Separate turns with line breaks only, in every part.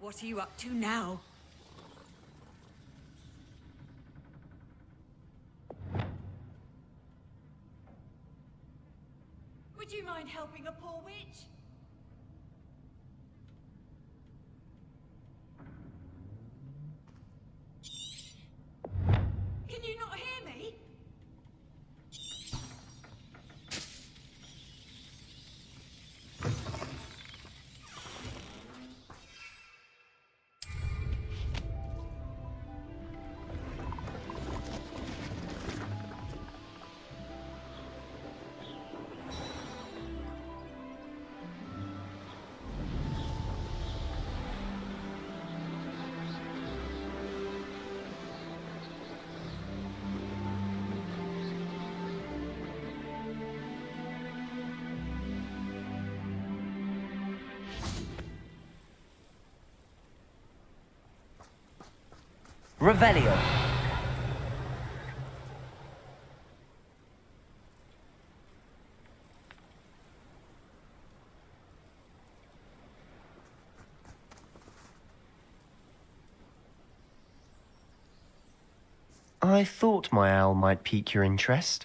What are you up to now? Would you mind helping a poor witch? Can you not hear me?
Revelio.
I thought my owl might pique your interest.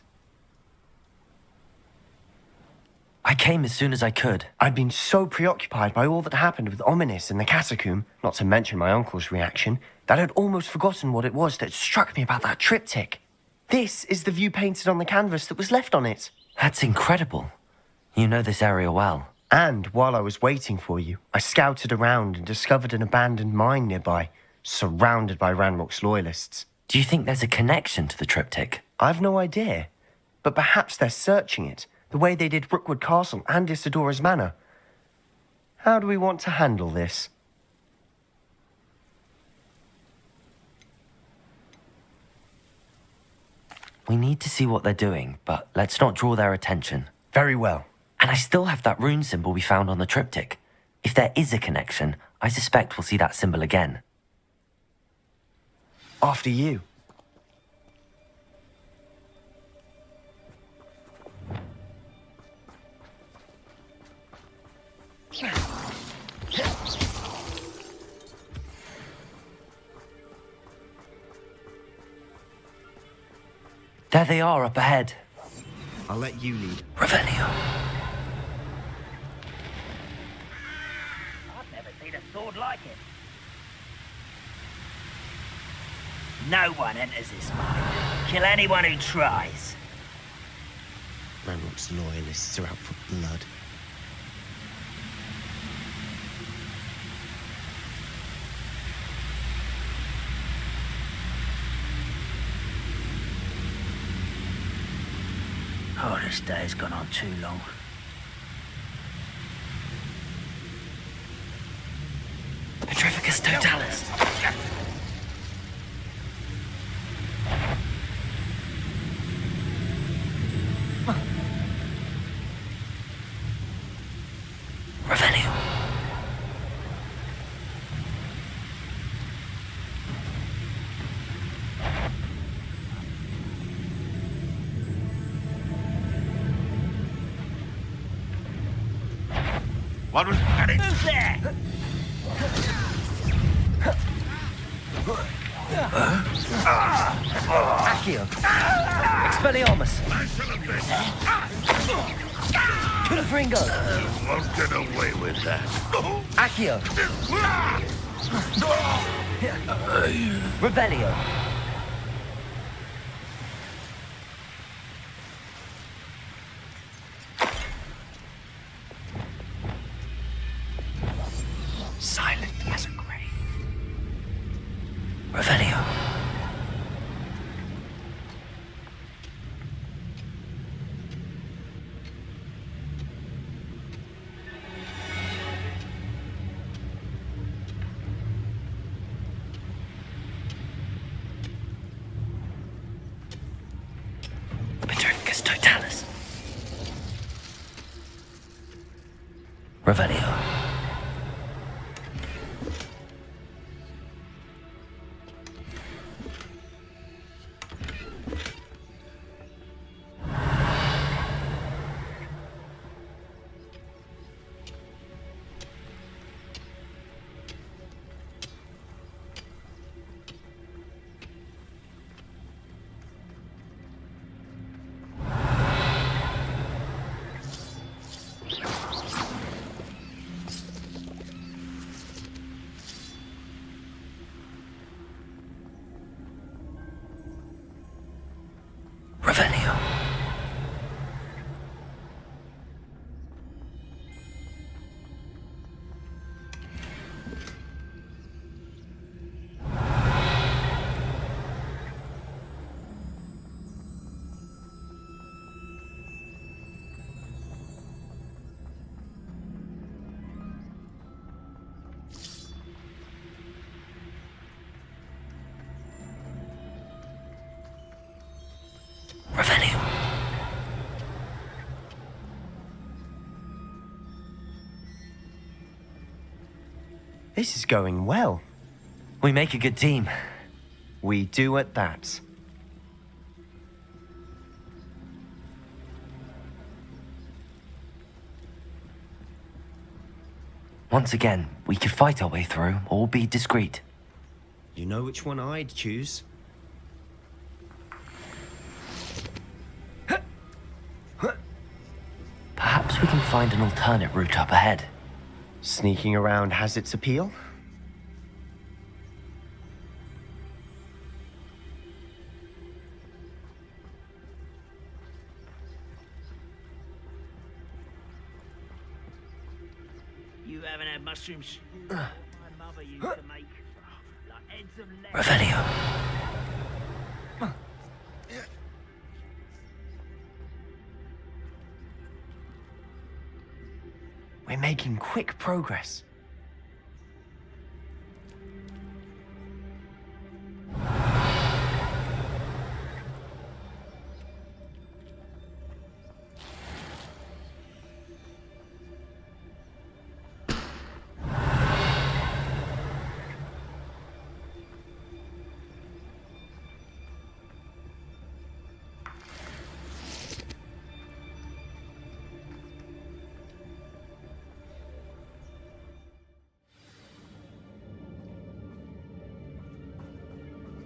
I came as soon as I could.
I'd been so preoccupied by all that happened with Ominis in the catacomb, not to mention my uncle's reaction, that I'd almost forgotten what it was that struck me about that triptych. This is the view painted on the canvas that was left on it.
That's incredible. You know this area well.
And while I was waiting for you, I scouted around and discovered an abandoned mine nearby, surrounded by Ranrock's loyalists.
Do you think there's a connection to the triptych?
I've no idea, but perhaps they're searching it, the way they did Rookwood Castle and Isidora's Manor. How do we want to handle this?
We need to see what they're doing, but let's not draw their attention.
Very well.
And I still have that rune symbol we found on the triptych. If there is a connection, I suspect we'll see that symbol again.
After you.
There they are up ahead.
I'll let you lead.
Revelio.
I've never seen a sword like it. No one enters this mine. Kill anyone who tries.
Ranrock's loyalists are out for blood.
Oh, this day's gone on too long.
Petrificus totalis. Revelio.
What was happening?
Who's there?
Accio. Expelliarmus. Cunafringo.
Won't get away with that.
Accio. Revelio. Silent as a grave. Revelio. Petrificus totalis. Revelio.
This is going well.
We make a good team.
We do at that.
Once again, we could fight our way through or be discreet.
You know which one I'd choose?
Perhaps we can find an alternate route up ahead.
Sneaking around has its appeal.
You haven't had mushroom stew my mother used to make. Like heads of lettuce.
Revelio.
We're making quick progress.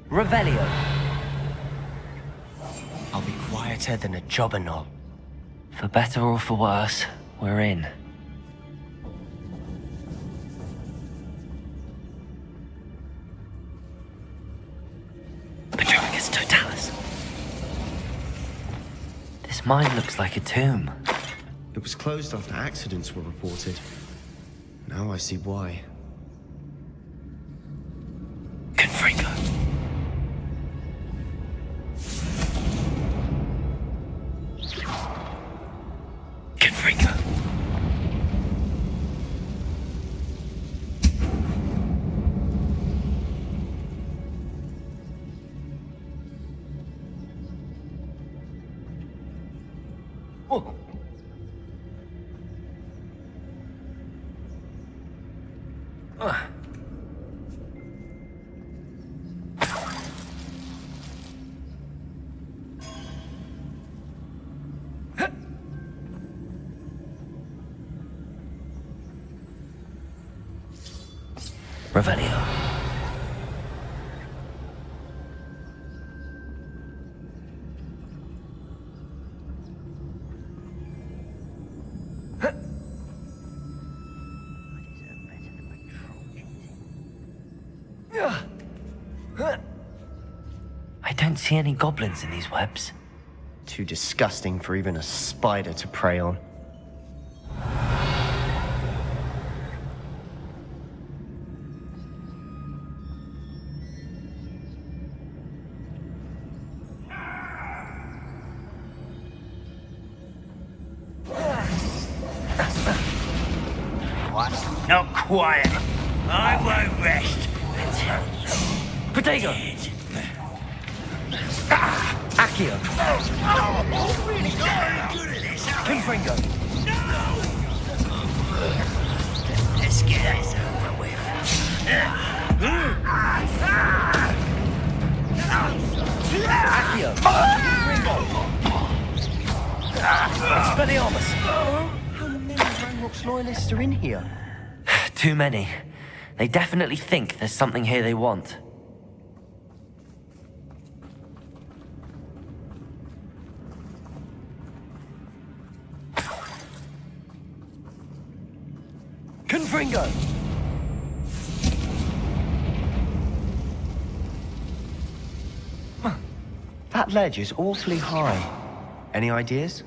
Revelio.
I'll be quieter than a jobberknoll.
For better or for worse, we're in. Petrificus Totalis. This mine looks like a tomb.
It was closed after accidents were reported. Now I see why.
Confringo. Confringo. Oh. Revelio. I don't see any goblins in these webs.
Too disgusting for even a spider to prey on.
Not quiet. I won't rest until you're
Potato.
dead.
Accio.
I'm really not very good at this.
Confringo.
Let's get this over with.
Accio. Expelliarmus.
How many Ranrock's loyalists are in here?
Too many. They definitely think there's something here they want. Confringo!
That ledge is awfully high. Any ideas?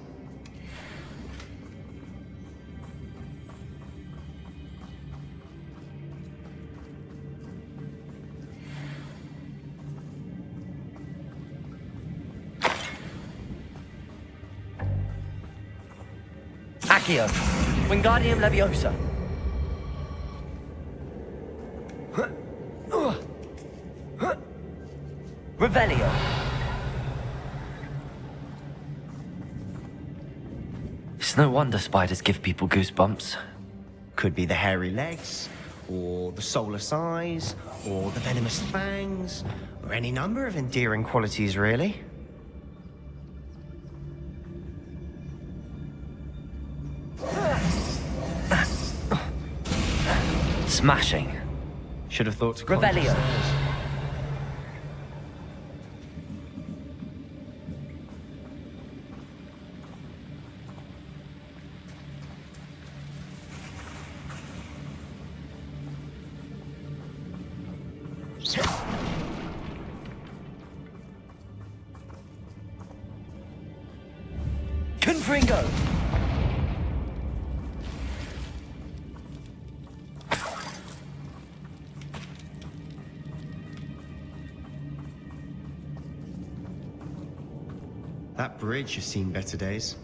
Accio. Wingardium Leviosa. Revelio. It's no wonder spiders give people goosebumps.
Could be the hairy legs, or the solar size, or the venomous fangs, or any number of endearing qualities, really.
Smashing.
Should have thought to
Revelio. Confringo.
That bridge has seen better days.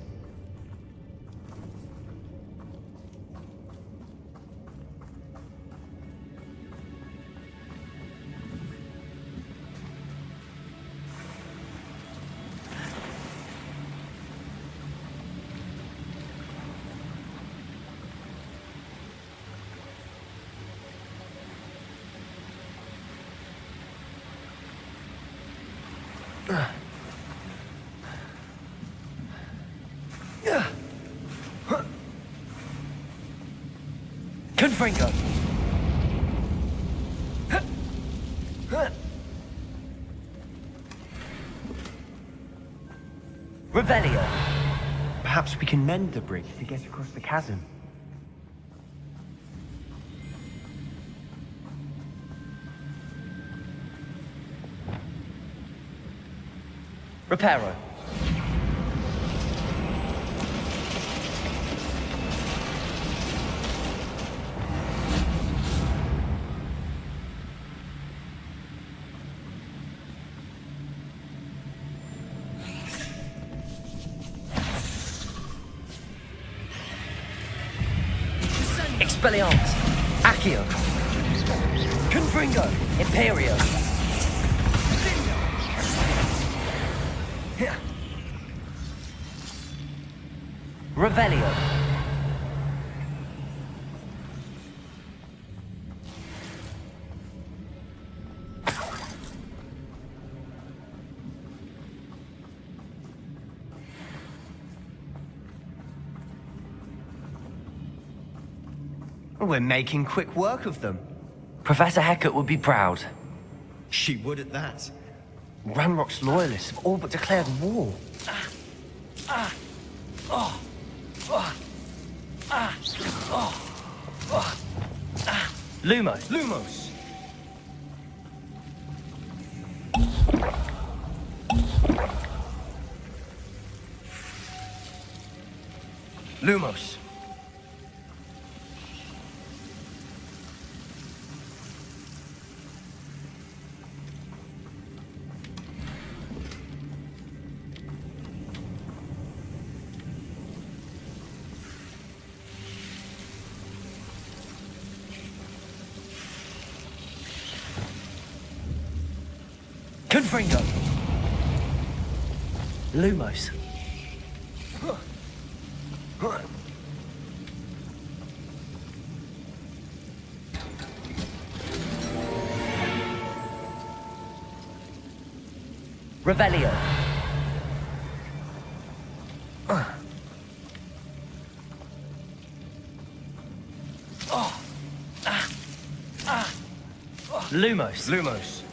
Confringo. Revelio.
Perhaps we can mend the bridge to get across the chasm.
Reparo. Expelliarmus, Accio, Confringo, Imperio, Revelio,
We're making quick work of them.
Professor Hecat would be proud.
She would at that. Ranrock's loyalists have all but declared war.
Lumos,
Lumos!
Lumos, Confringo, Lumos, Revelio, Lumos,
Lumos.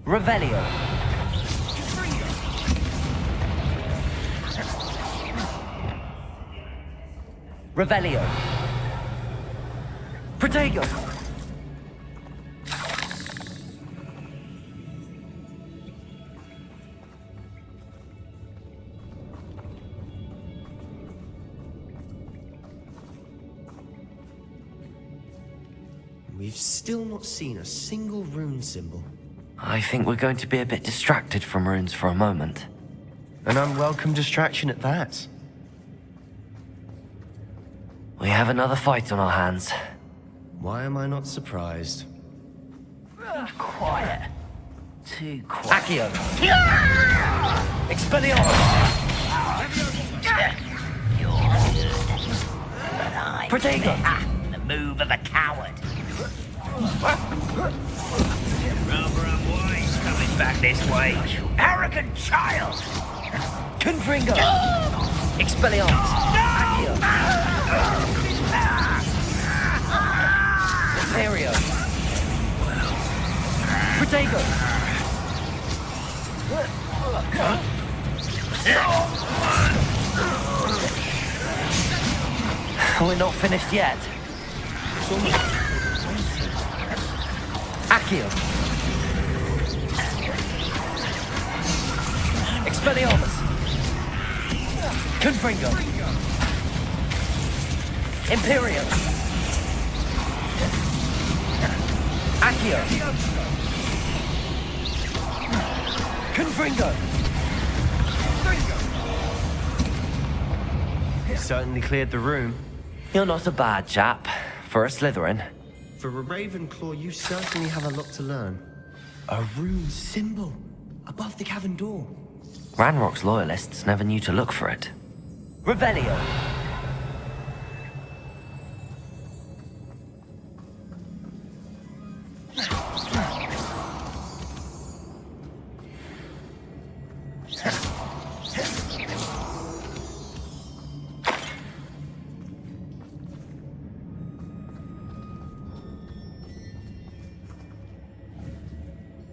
Revelio, Revelio, Protego,
We've still not seen a single rune symbol.
I think we're going to be a bit distracted from runes for a moment.
An unwelcome distraction at that.
We have another fight on our hands.
Why am I not surprised?
Quiet. Too quiet. Accio! Expelliarmus! Protego!
The move of a coward. Rather unwise coming back this way. You arrogant child!
Confringo! Expelliarmus! Accio! Imperio! Protego! We're not finished yet. Accio! Expelliarmus! Confringo! Imperio! Accio! Confringo!
It certainly cleared the room.
You're not a bad chap for a Slytherin.
For a Ravenclaw, you certainly have a lot to learn. A rune symbol above the cavern door.
Ranrock's loyalists never knew to look for it. Revelio!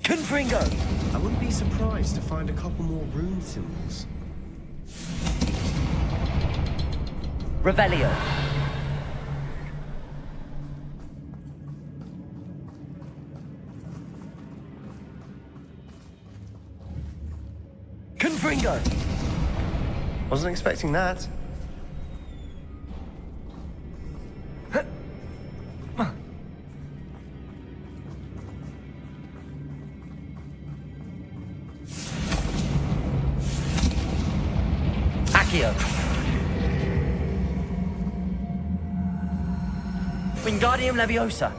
Confringo!
I wouldn't be surprised to find a couple more rune symbols.
Revelio! Confringo!
Wasn't expecting that.
Accio! Wingardium Leviosa!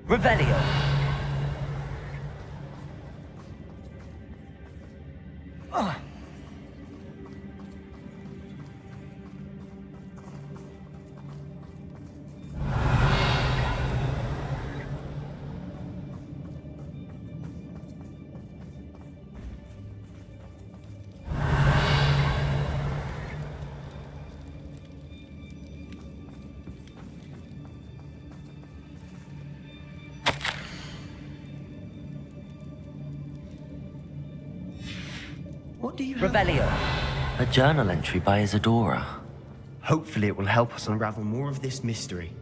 Revelio!
What do you have?
Revelio! A journal entry by Isadora.
Hopefully it will help us unravel more of this mystery.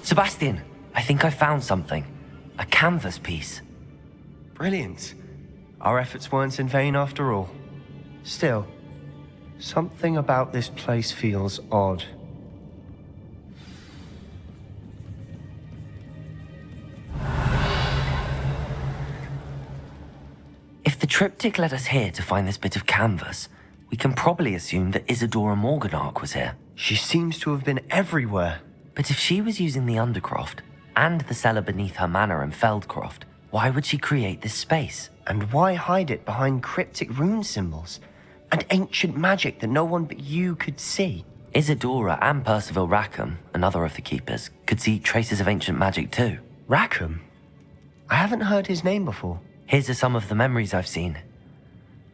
Sebastian, I think I found something. A canvas piece.
Brilliant. Our efforts weren't in vain after all. Still, something about this place feels odd.
If the triptych led us here to find this bit of canvas, we can probably assume that Isadora Morganach was here.
She seems to have been everywhere.
But if she was using the Undercroft, and the cellar beneath her manor in Feldcroft, why would she create this space?
And why hide it behind cryptic rune symbols? And ancient magic that no one but you could see?
Isadora and Percival Rackham, another of the Keepers, could see traces of ancient magic too.
Rackham? I haven't heard his name before.
Here's some of the memories I've seen.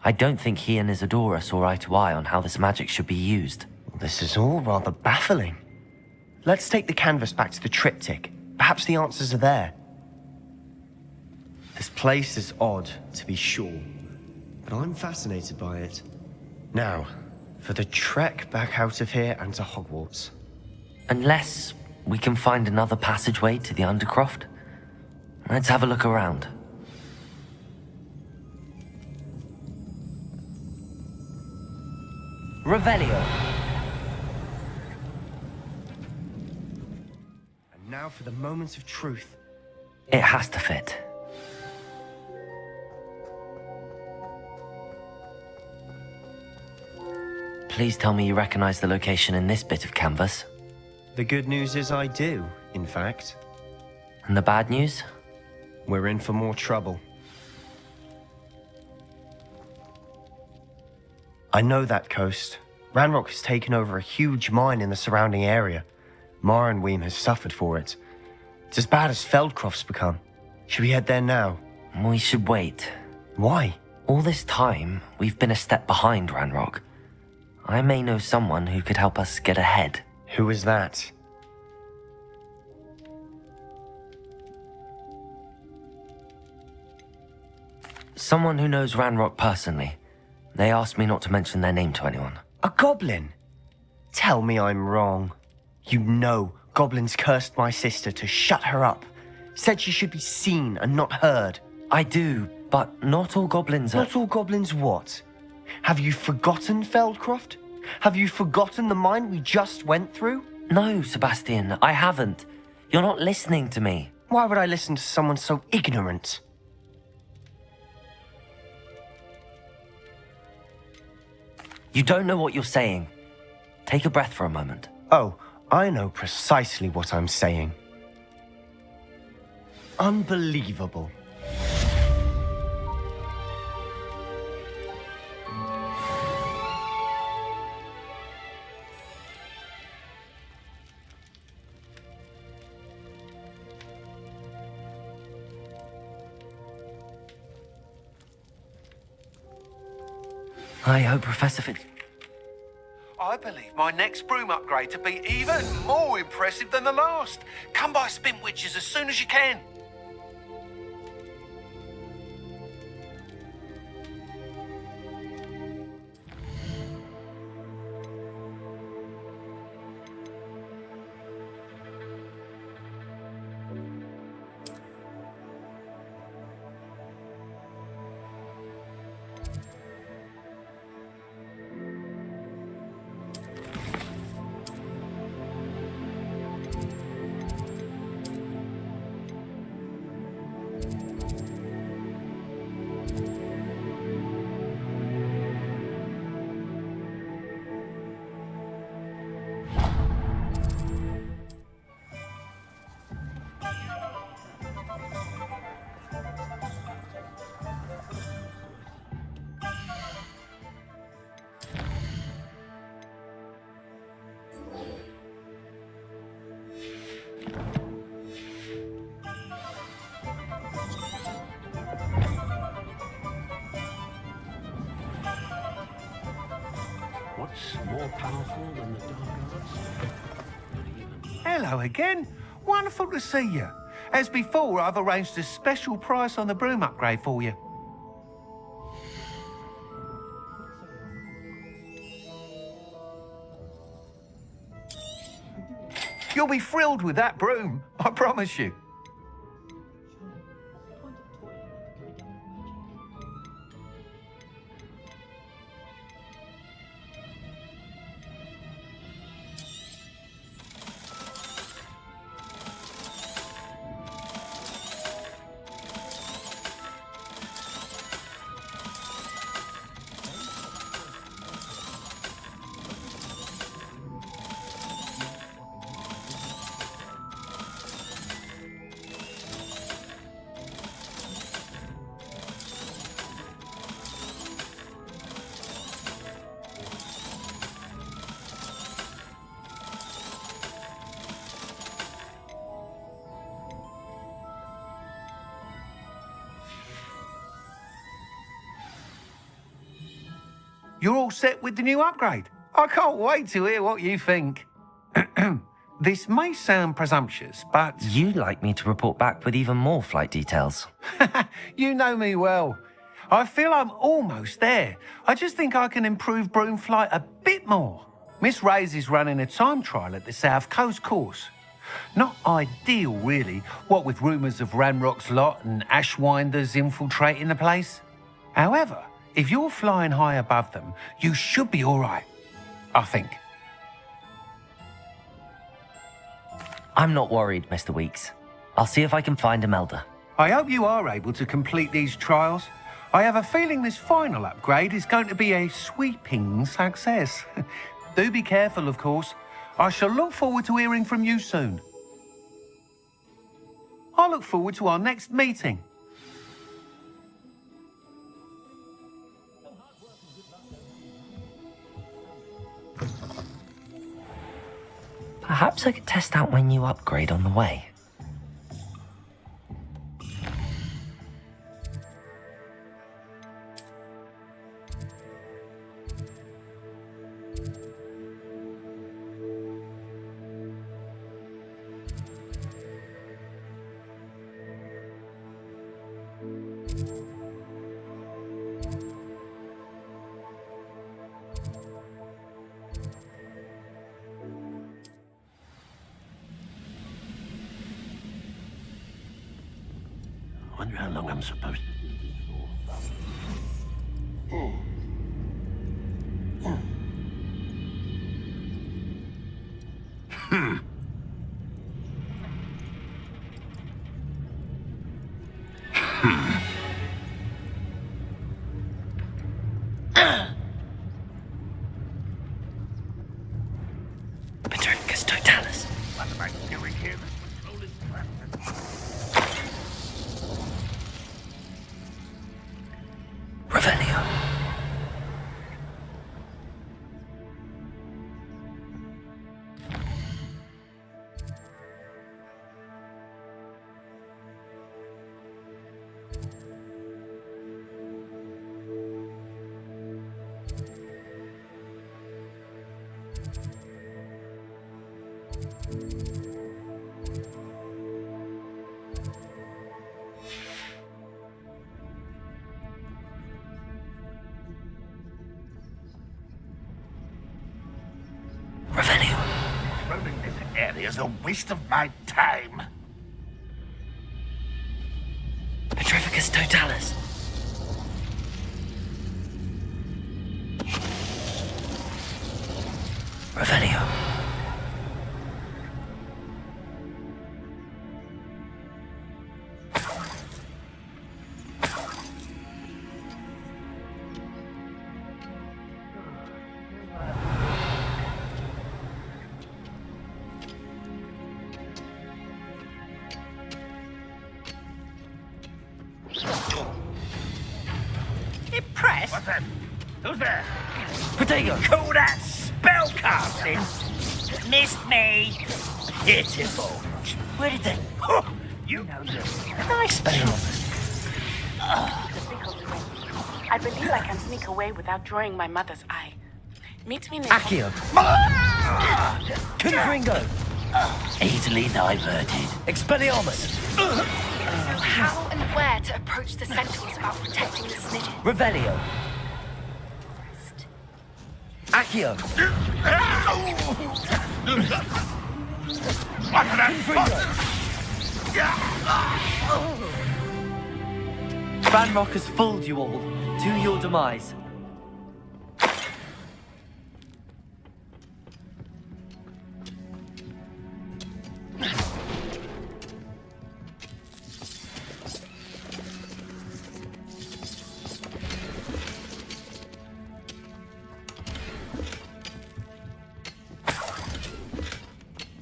I don't think he and Isadora saw eye to eye on how this magic should be used.
This is all rather baffling. Let's take the canvas back to the triptych. Perhaps the answers are there. This place is odd, to be sure, but I'm fascinated by it. Now, for the trek back out of here and to Hogwarts.
Unless we can find another passageway to the Undercroft. Let's have a look around. Revelio.
Now for the moments of truth.
It has to fit. Please tell me you recognize the location in this bit of canvas.
The good news is I do, in fact.
And the bad news?
We're in for more trouble. I know that coast. Ranrock has taken over a huge mine in the surrounding area. Marenweem has suffered for it. It's as bad as Feldcroft's become. Should we head there now?
We should wait.
Why?
All this time, we've been a step behind Ranrock. I may know someone who could help us get ahead.
Who is that?
Someone who knows Ranrock personally. They asked me not to mention their name to anyone.
A goblin? Tell me I'm wrong. You know goblins cursed my sister to shut her up. Said she should be seen and not heard.
I do, but not all goblins are...
Not all goblins what? Have you forgotten Feldcroft? Have you forgotten the mine we just went through?
No, Sebastian, I haven't. You're not listening to me.
Why would I listen to someone so ignorant?
You don't know what you're saying. Take a breath for a moment.
Oh, I know precisely what I'm saying. Unbelievable.
I hope Professor Fitz...
I believe my next broom upgrade to be even more impressive than the last. Come by Spintwitches as soon as you can.
What's more powerful than the dark arts? Not even.
Hello again. Wonderful to see you. As before, I've arranged a special price on the broom upgrade for you. You'll be thrilled with that broom, I promise you. You're all set with the new upgrade. I can't wait to hear what you think. This may sound presumptuous, but...
You'd like me to report back with even more flight details.
You know me well. I feel I'm almost there. I just think I can improve broom flight a bit more. Miss Ray's is running a time trial at the South Coast course. Not ideal, really, what with rumours of Ranrock's lot and Ashwinders infiltrating the place. However, if you're flying high above them, you should be all right, I think.
I'm not worried, Mr. Weeks. I'll see if I can find Imelda.
I hope you are able to complete these trials. I have a feeling this final upgrade is going to be a sweeping success. Do be careful, of course. I shall look forward to hearing from you soon. I look forward to our next meeting.
Perhaps I could test out my new upgrade on the way.
I wonder how long I'm supposed to...
Petrificus totalis.
What am I doing here?
Revelio. Revelio.
Roaming this area is a waste of my time.
Petrificus totalis. Revelio.
Impressed?
What's that? Who's there?
Protego.
Call that spellcasting? Missed me. Pitiful. Where did they... Oh, you know this.
Nice spell.
I believe I can sneak away without drawing my mother's eye. Meet me near...
Accio. Confringo. Easily diverted. Expelliarmus.
Know how and where to approach the Sentinels about protecting the snitches.
Revelio. Accio.
What's that?
Banrock has fooled you all. To your demise.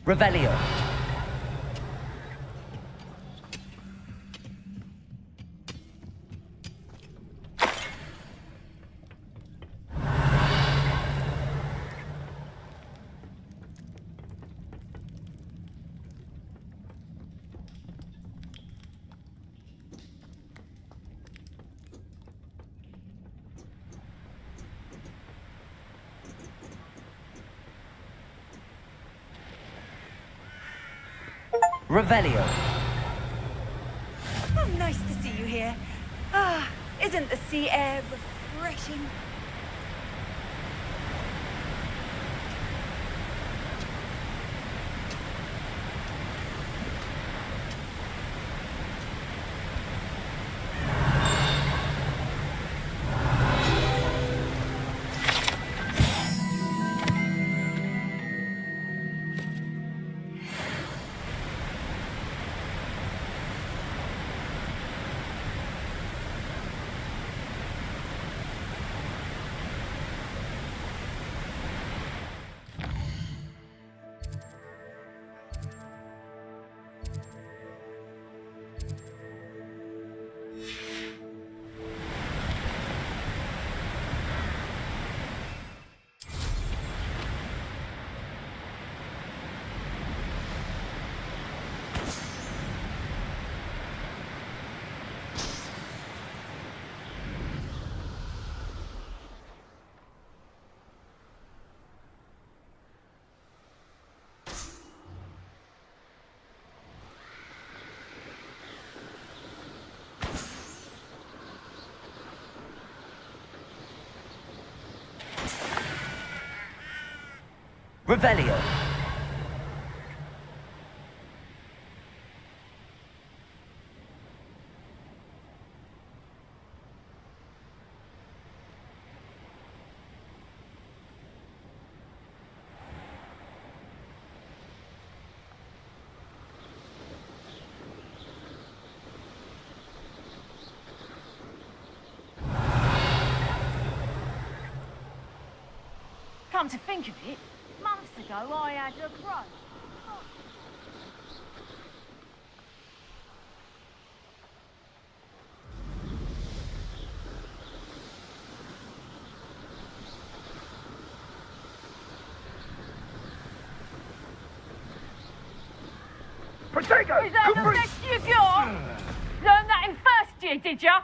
Revelio. Revelio.
Oh, nice to see you here. Ah, isn't the sea air refreshing?
Revelio.
Come to think of it, months ago I had a crow.
Protego!
Is that the best you got? Learned that in first year, did ya?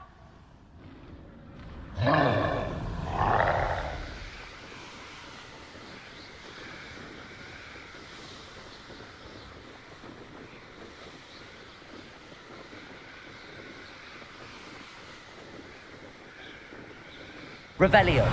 Revelio.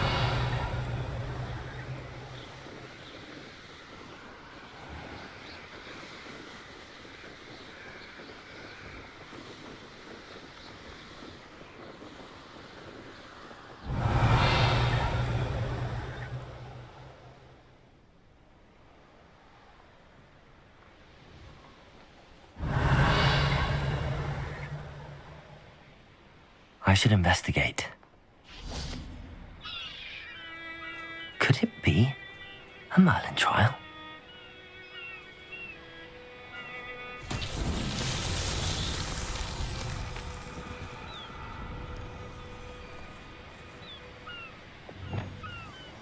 I should investigate. Could it be a Merlin trial?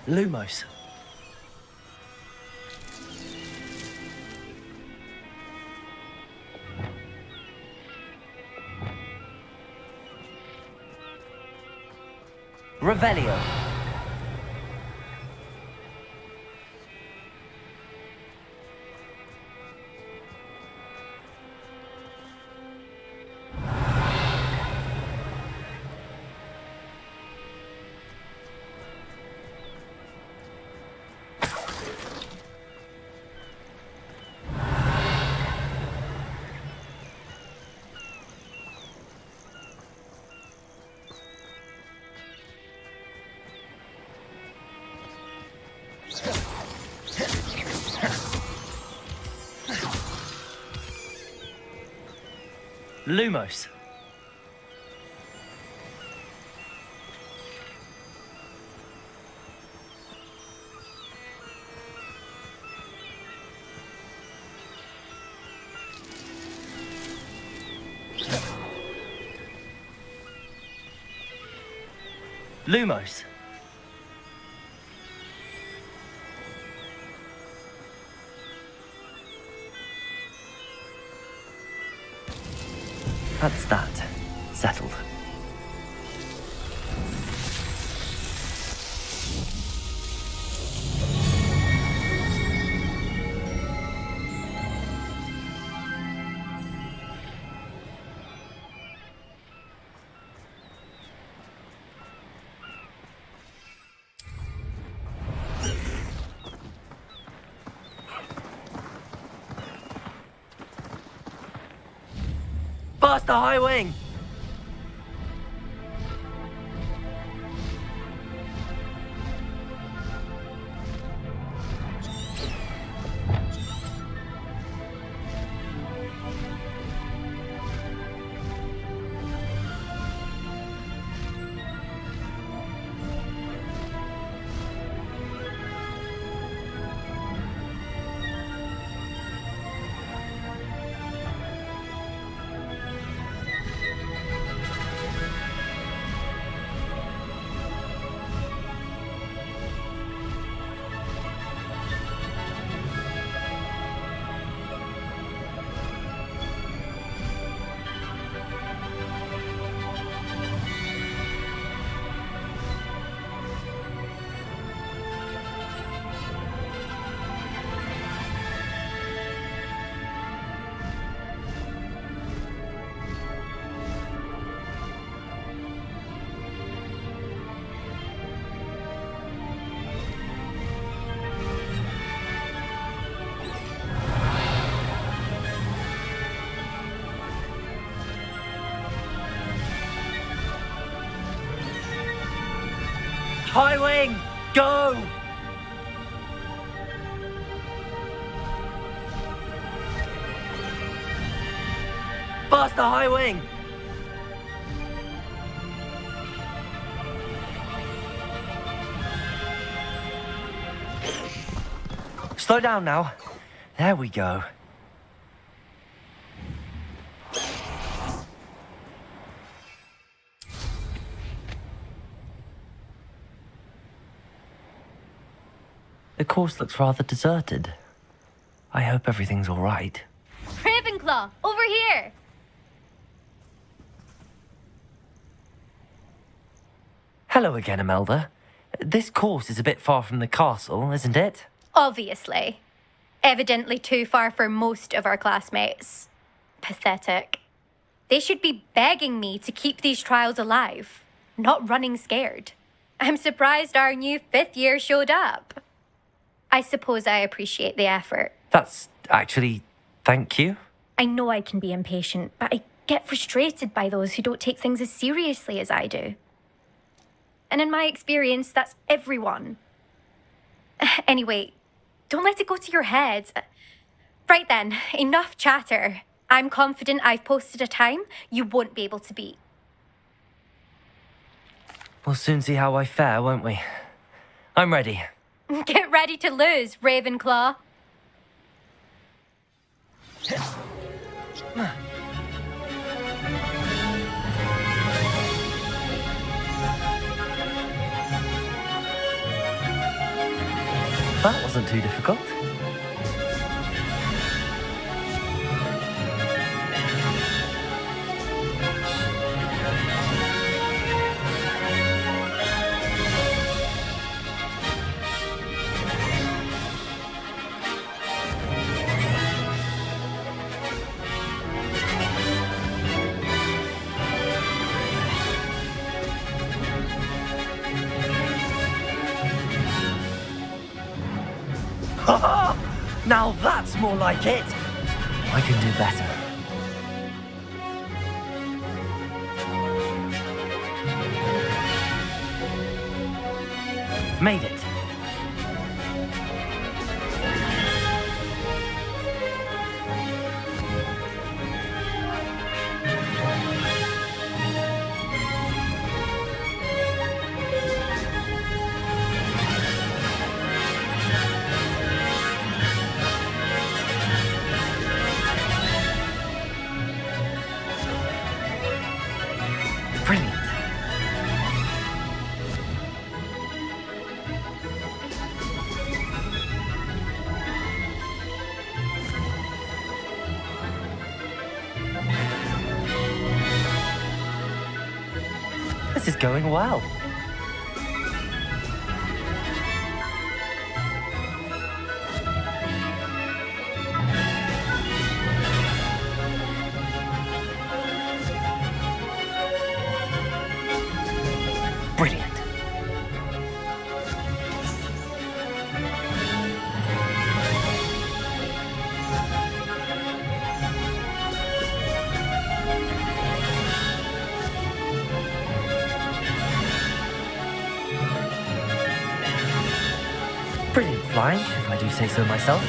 Lumos.
Revelio.
Lumos. Lumos.
That's that. Settled. Faster, high wing! High wing, go! Faster, high wing! Slow down now. There we go. The course looks rather deserted. I hope everything's all right.
Ravenclaw, over here!
Hello again, Imelda. This course is a bit far from the castle, isn't it?
Obviously. Evidently too far for most of our classmates. Pathetic. They should be begging me to keep these trials alive, not running scared. I'm surprised our new 5th year showed up. I suppose I appreciate the effort.
That's actually... thank you.
I know I can be impatient, but I get frustrated by those who don't take things as seriously as I do. And in my experience, that's everyone. Anyway, don't let it go to your head. Right then, enough chatter. I'm confident I've posted a time you won't be able to beat.
We'll soon see how I fare, won't we? I'm ready.
Get ready to lose, Ravenclaw.
That wasn't too difficult. Now that's more like it! I can do better. Made it. Brilliant. This is going well. Brilliant. Brilliant flying, if I do say so myself.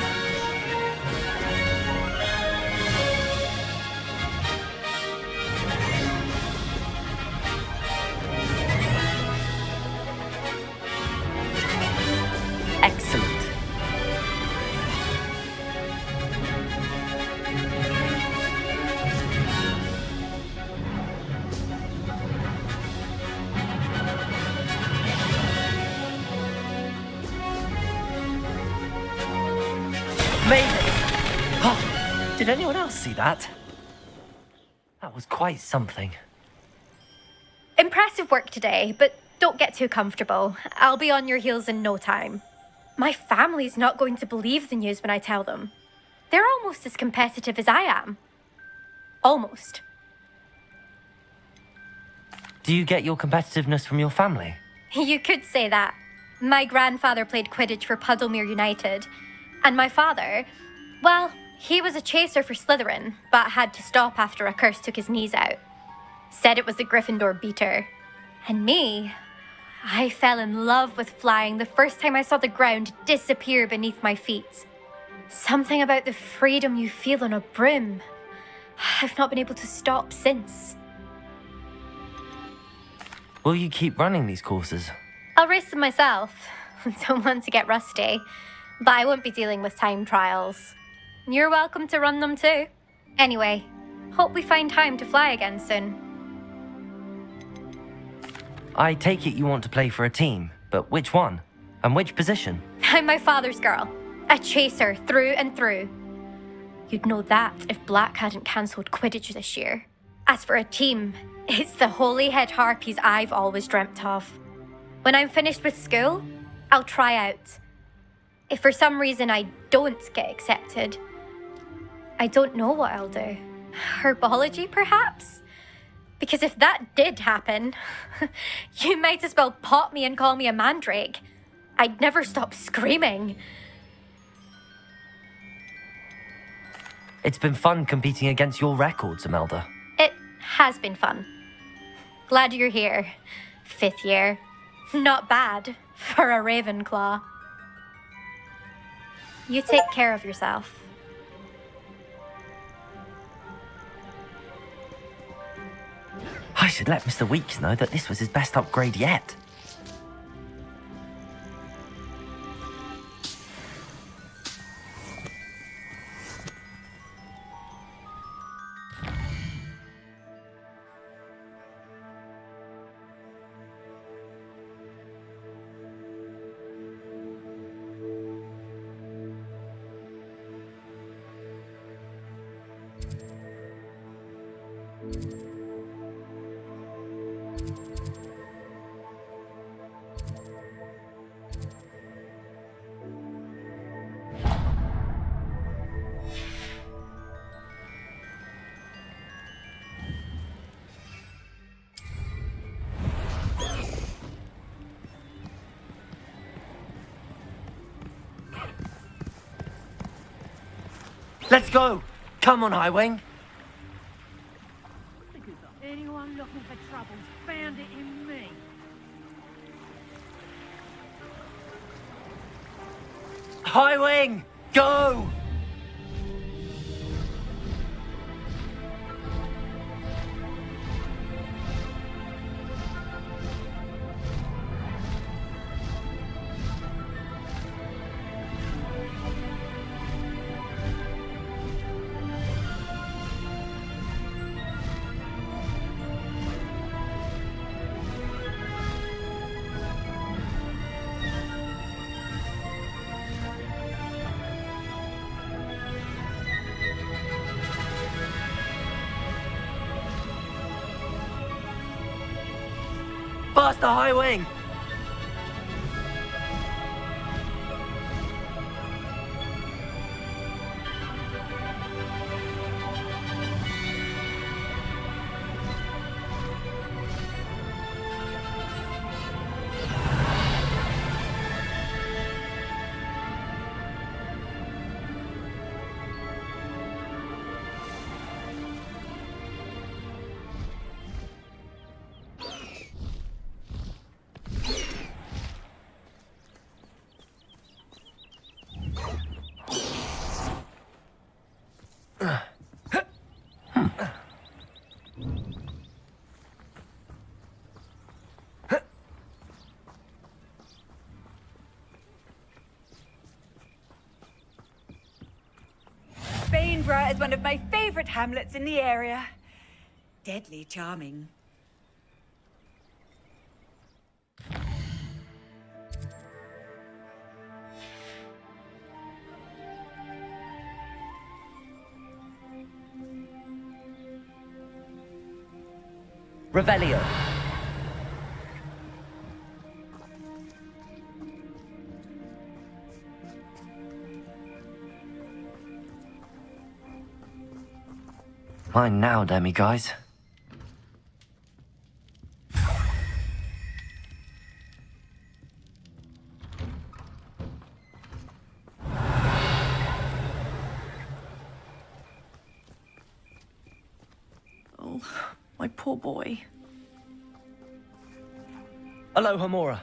Excellent. Amazing! Oh, did anyone else see that? That was quite something.
Impressive work today, but don't get too comfortable. I'll be on your heels in no time. My family's not going to believe the news when I tell them. They're almost as competitive as I am. Almost.
Do you get your competitiveness from your family?
You could say that. My grandfather played Quidditch for Puddlemere United. And my father, well, he was a chaser for Slytherin, but had to stop after a curse took his knees out. Said it was the Gryffindor beater. And me, I fell in love with flying the first time I saw the ground disappear beneath my feet. Something about the freedom you feel on a broom. I've not been able to stop since.
Will you keep running these courses?
I'll race them myself. Don't want to get rusty. But I won't be dealing with time trials. You're welcome to run them too. Anyway, hope we find time to fly again soon.
I take it you want to play for a team, but which one? And which position?
I'm my father's girl. A chaser through and through. You'd know that if Black hadn't cancelled Quidditch this year. As for a team, it's the holy head harpies I've always dreamt of. When I'm finished with school, I'll try out. If for some reason I don't get accepted, I don't know what I'll do. Herbology, perhaps? Because if that did happen, you might as well pop me and call me a mandrake. I'd never stop screaming.
It's been fun competing against your records, Imelda.
It has been fun. Glad you're here. 5th year. Not bad for a Ravenclaw. You take care of yourself.
I should let Mr. Weeks know that this was his best upgrade yet. Let's go! Come on, Highwing!
Anyone looking for troubles found it in me.
Highwing! Go! Faster, Highwing!
Bainborough is one of my favourite hamlets in the area. Deadly charming.
Revelio. Mine now, Demi guys.
Oh, my poor boy.
Aloha, Mora.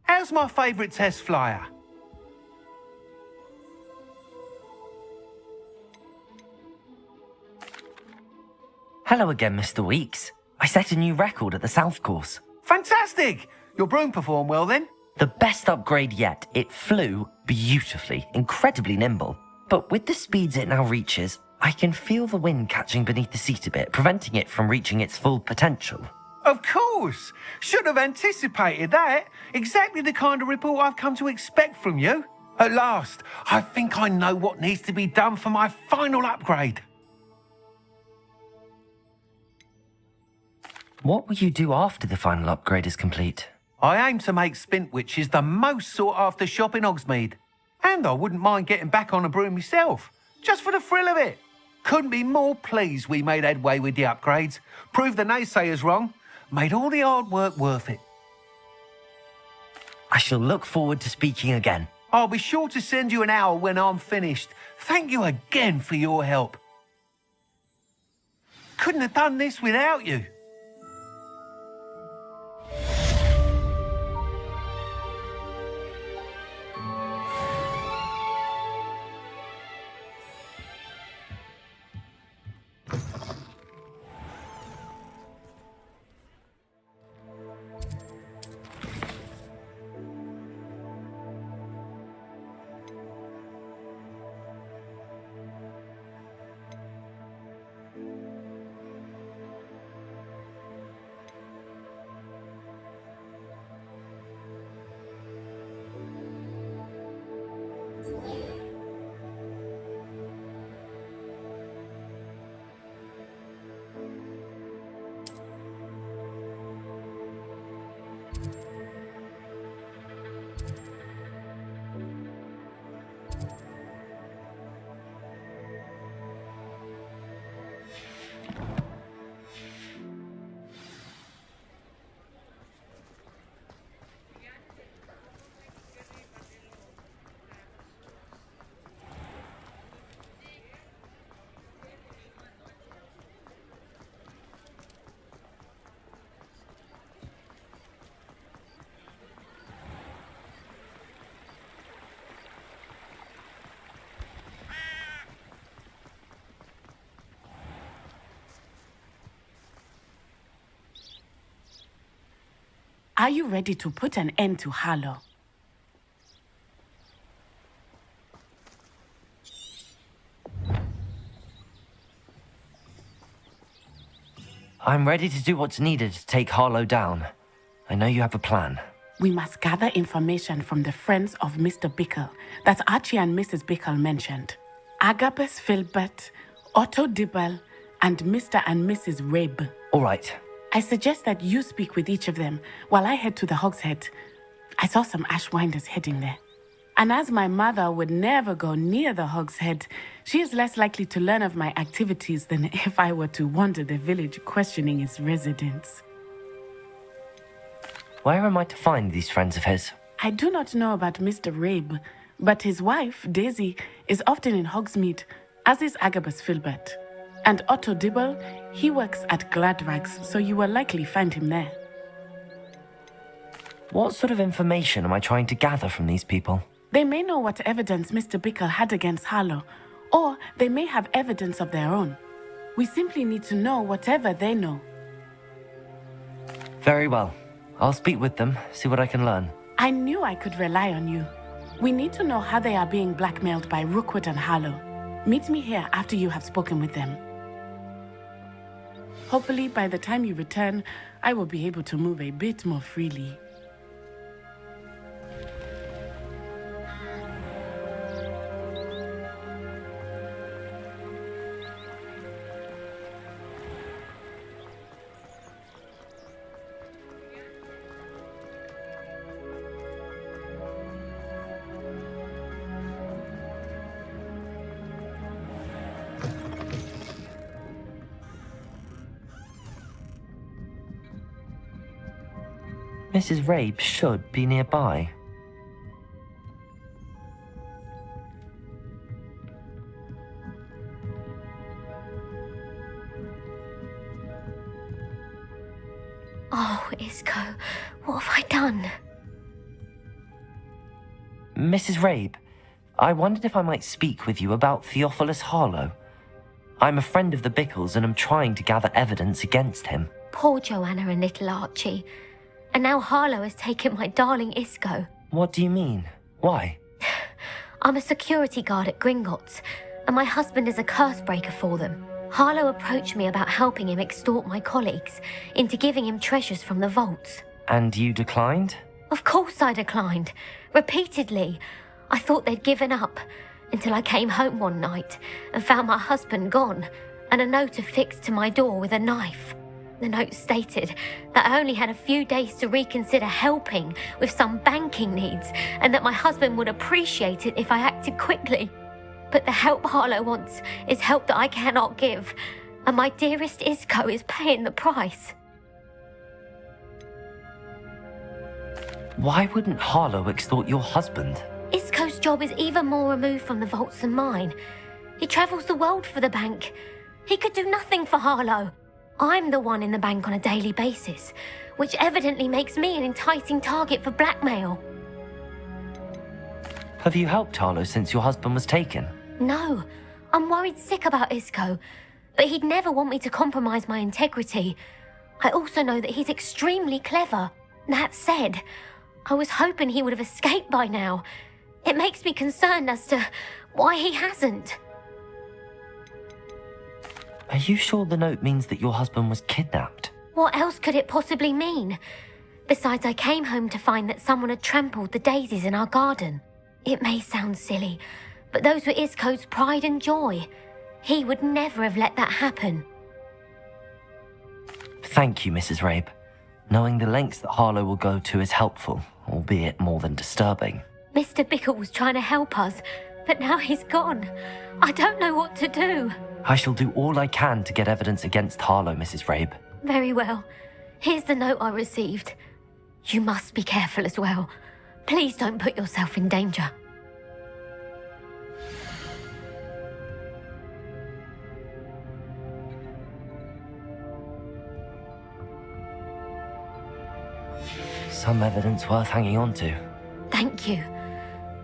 How's my favourite test flyer?
Hello again, Mr. Weeks. I set a new record at the South Course.
Fantastic! Your broom performed well then?
The best upgrade yet. It flew beautifully, incredibly nimble. But with the speeds it now reaches, I can feel the wind catching beneath the seat a bit, preventing it from reaching its full potential.
Of course! Should have anticipated that. Exactly the kind of report I've come to expect from you. At last, I think I know what needs to be done for my final upgrade.
What will you do after the final upgrade is complete?
I aim to make Spintwitches the most sought-after shop in Hogsmeade. And I wouldn't mind getting back on a broom myself, just for the thrill of it. Couldn't be more pleased we made headway with the upgrades, proved the naysayers wrong, made all the hard work worth it.
I shall look forward to speaking again.
I'll be sure to send you an hour when I'm finished. Thank you again for your help. Couldn't have done this without you.
Are you ready to put an end to Harlow?
I'm ready to do what's needed to take Harlow down. I know you have a plan.
We must gather information from the friends of Mr. Bickle that Archie and Mrs. Bickle mentioned. Agabus Filbert, Otto Dibble, and Mr. and Mrs. Rabe.
All right.
I suggest that you speak with each of them while I head to the Hogshead. I saw some Ashwinders heading there. And as my mother would never go near the Hogshead, she is less likely to learn of my activities than if I were to wander the village questioning its residents.
Where am I to find these friends of his?
I do not know about Mr. Rabe, but his wife, Daisy, is often in Hogsmeade, as is Agabus Filbert. And Otto Dibble, he works at Gladrags, so you will likely find him there.
What sort of information am I trying to gather from these people?
They may know what evidence Mr. Bickle had against Harlow, or they may have evidence of their own. We simply need to know whatever they know.
Very well. I'll speak with them, see what I can learn.
I knew I could rely on you. We need to know how they are being blackmailed by Rookwood and Harlow. Meet me here after you have spoken with them. Hopefully, by the time you return, I will be able to move a bit more freely.
Mrs. Rabe should be nearby.
Oh, Isco, what have I done?
Mrs. Rabe, I wondered if I might speak with you about Theophilus Harlow. I'm a friend of the Bickles and am trying to gather evidence against him.
Poor Joanna and little Archie. And now Harlow has taken my darling Isco.
What do you mean? Why?
I'm a security guard at Gringotts, and my husband is a curse breaker for them. Harlow approached me about helping him extort my colleagues into giving him treasures from the vaults.
And you declined?
Of course I declined. Repeatedly. I thought they'd given up, until I came home one night and found my husband gone, and a note affixed to my door with a knife. The note stated that I only had a few days to reconsider helping with some banking needs, and that my husband would appreciate it if I acted quickly. But the help Harlow wants is help that I cannot give, and my dearest Isco is paying the price.
Why wouldn't Harlow extort your husband?
Isco's job is even more removed from the vaults than mine. He travels the world for the bank. He could do nothing for Harlow. I'm the one in the bank on a daily basis, which evidently makes me an enticing target for blackmail.
Have you helped Harlow since your husband was taken?
No, I'm worried sick about Isco, but he'd never want me to compromise my integrity. I also know that he's extremely clever. That said, I was hoping he would have escaped by now. It makes me concerned as to why he hasn't.
Are you sure the note means that your husband was kidnapped?
What else could it possibly mean? Besides, I came home to find that someone had trampled the daisies in our garden. It may sound silly, but those were Isco's pride and joy. He would never have let that happen.
Thank you, Mrs. Rabe. Knowing the lengths that Harlow will go to is helpful, albeit more than disturbing.
Mr. Bickle was trying to help us, but now he's gone. I don't know what to do.
I shall do all I can to get evidence against Harlow, Mrs. Rabe.
Very well. Here's the note I received. You must be careful as well. Please don't put yourself in danger.
Some evidence worth hanging on to.
Thank you.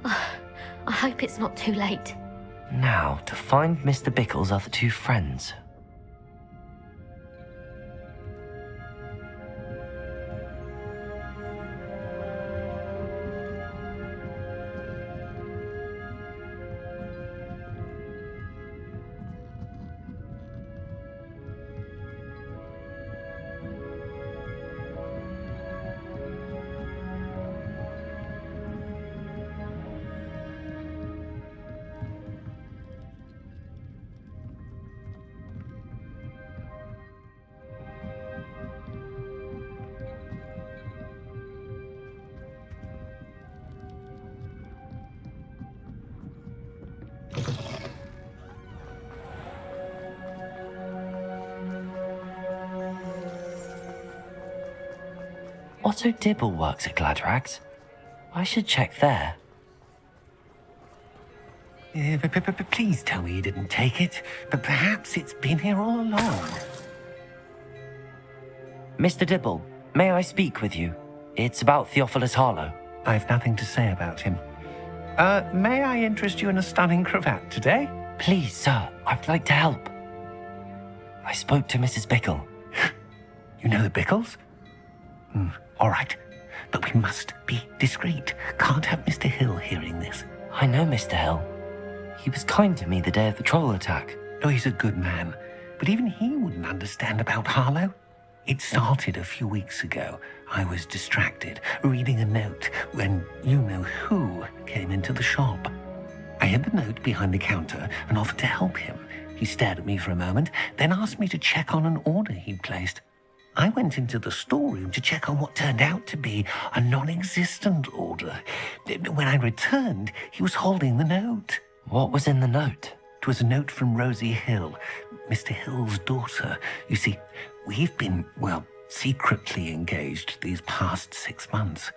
I hope it's not too late.
Now, to find Mr. Bickle's other two friends. Otto Dibble works at Gladrags. I should check there.
Please tell me you didn't take it, but perhaps it's been here all along.
Mr. Dibble, may I speak with you? It's about Theophilus Harlow.
I've nothing to say about him. May I interest you in a stunning cravat today?
Please, sir, I'd like to help. I spoke to Mrs. Bickle.
You know the Bickles? All right. But we must be discreet. Can't have Mr. Hill hearing this.
I know Mr. Hill. He was kind to me the day of the troll attack.
Oh, he's a good man. But even he wouldn't understand about Harlow. It started a few weeks ago. I was distracted, reading a note, when you-know-who came into the shop. I hid the note behind the counter and offered to help him. He stared at me for a moment, then asked me to check on an order he'd placed. I went into the storeroom to check on what turned out to be a non-existent order. When I returned, he was holding the note.
What was in the note?
It was a note from Rosie Hill, Mr. Hill's daughter. You see, we've been, secretly engaged these past 6 months.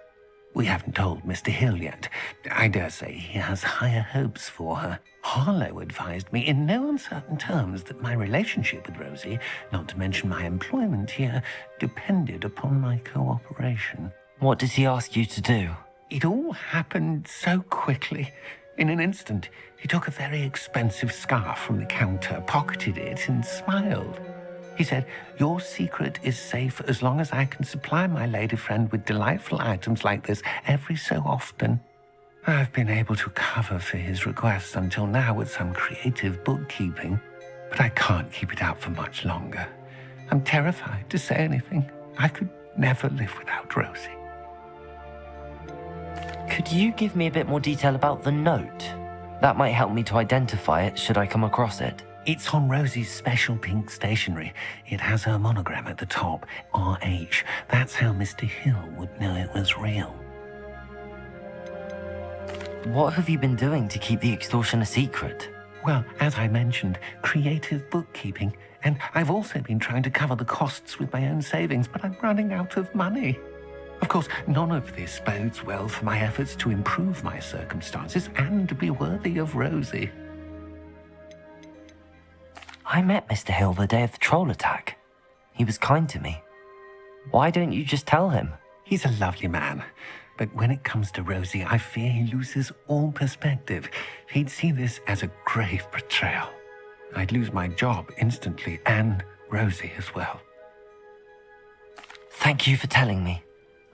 We haven't told Mr. Hill yet. I dare say he has higher hopes for her. Harlow advised me in no uncertain terms that my relationship with Rosie, not to mention my employment here, depended upon my cooperation.
What did he ask you to do?
It all happened so quickly. In an instant, he took a very expensive scarf from the counter, pocketed it, and smiled. He said, "Your secret is safe as long as I can supply my lady friend with delightful items like this every so often." I've been able to cover for his requests until now with some creative bookkeeping, but I can't keep it out for much longer. I'm terrified to say anything. I could never live without Rosie.
Could you give me a bit more detail about the note? That might help me to identify it should I come across it.
It's on Rosie's special pink stationery. It has her monogram at the top, RH. That's how Mr. Hill would know it was real.
What have you been doing to keep the extortion a secret?
Well, as I mentioned, creative bookkeeping. And I've also been trying to cover the costs with my own savings, but I'm running out of money. Of course, none of this bodes well for my efforts to improve my circumstances and to be worthy of Rosie.
I met Mr. Hill the day of the troll attack. He was kind to me. Why don't you just tell him?
He's a lovely man. But when it comes to Rosie, I fear he loses all perspective. He'd see this as a grave betrayal. I'd lose my job instantly, and Rosie as well.
Thank you for telling me.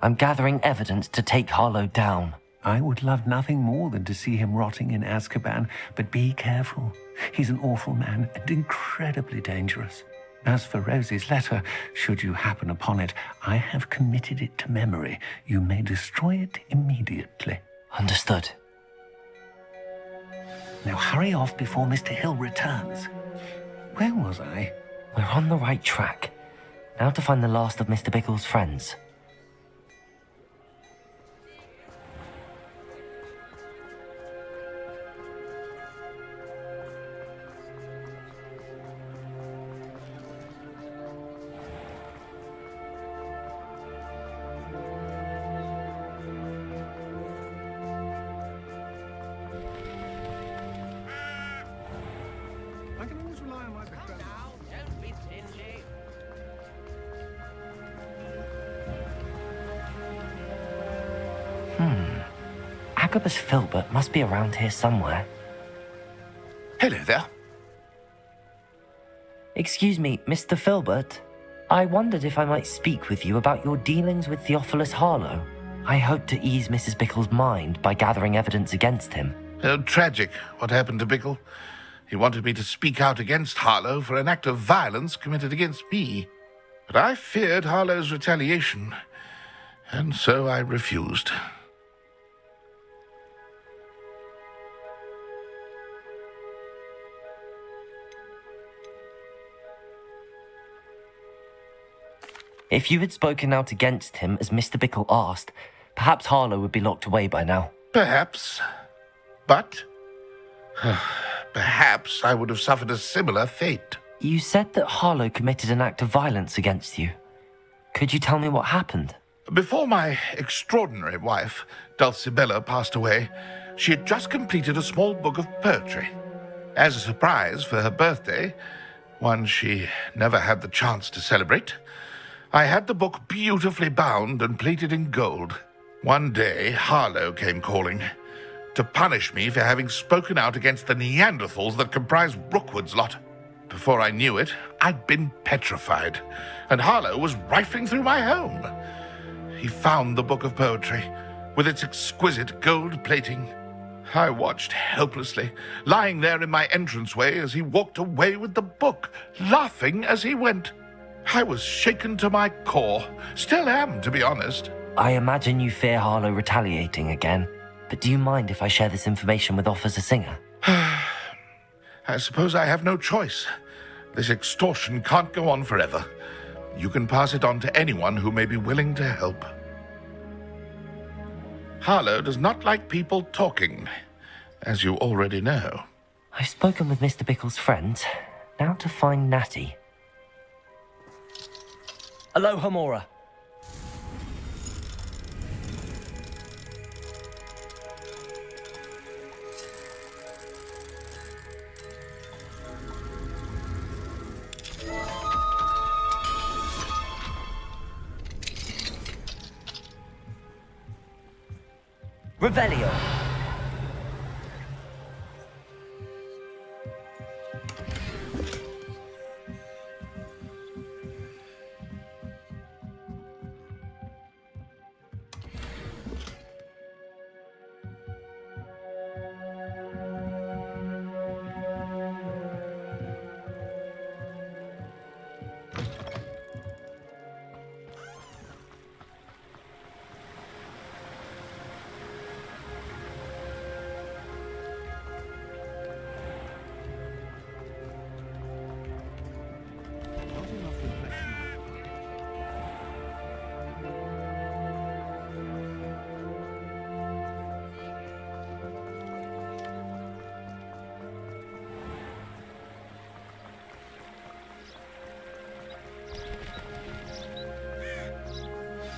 I'm gathering evidence to take Harlow down.
I would love nothing more than to see him rotting in Azkaban, but be careful. He's an awful man and incredibly dangerous. As for Rosie's letter, should you happen upon it, I have committed it to memory. You may destroy it immediately.
Understood.
Now hurry off before Mr. Hill returns. Where was I?
We're on the right track. Now to find the last of Mr. Bickle's friends.
I can always rely on my background.
Don't be stingy.
Agabus Filbert must be around here somewhere.
Hello there.
Excuse me, Mr. Filbert. I wondered if I might speak with you about your dealings with Theophilus Harlow. I hope to ease Mrs. Bickle's mind by gathering evidence against him.
Tragic what happened to Bickle. He wanted me to speak out against Harlow for an act of violence committed against me. But I feared Harlow's retaliation, and so I refused.
If you had spoken out against him as Mr. Bickle asked, perhaps Harlow would be locked away by now.
Perhaps. But perhaps I would have suffered a similar fate.
You said that Harlow committed an act of violence against you. Could you tell me what happened?
Before my extraordinary wife, Dulcibella, passed away, she had just completed a small book of poetry. As a surprise for her birthday, one she never had the chance to celebrate, I had the book beautifully bound and plated in gold. One day, Harlow came calling to punish me for having spoken out against the Neanderthals that comprise Rookwood's lot. Before I knew it, I'd been petrified, and Harlow was rifling through my home. He found the book of poetry, with its exquisite gold plating. I watched helplessly, lying there in my entranceway as he walked away with the book, laughing as he went. I was shaken to my core. Still am, to be honest.
I imagine you fear Harlow retaliating again, but do you mind if I share this information with Officer Singer?
I suppose I have no choice. This extortion can't go on forever. You can pass it on to anyone who may be willing to help. Harlow does not like people talking, as you already know.
I've spoken with Mr. Bickle's friends. Now to find Natty. Aloha, Mora. Revelio.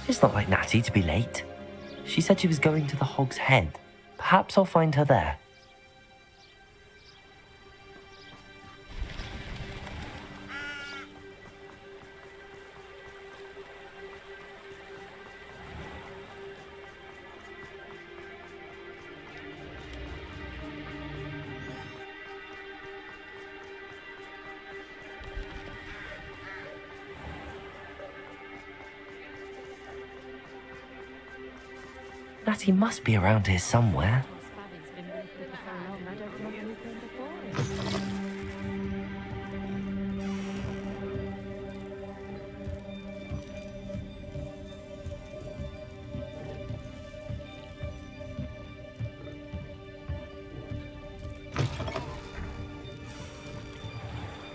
It's not like Natty to be late. She said she was going to the Hog's Head. Perhaps I'll find her there. Natty must be around here somewhere.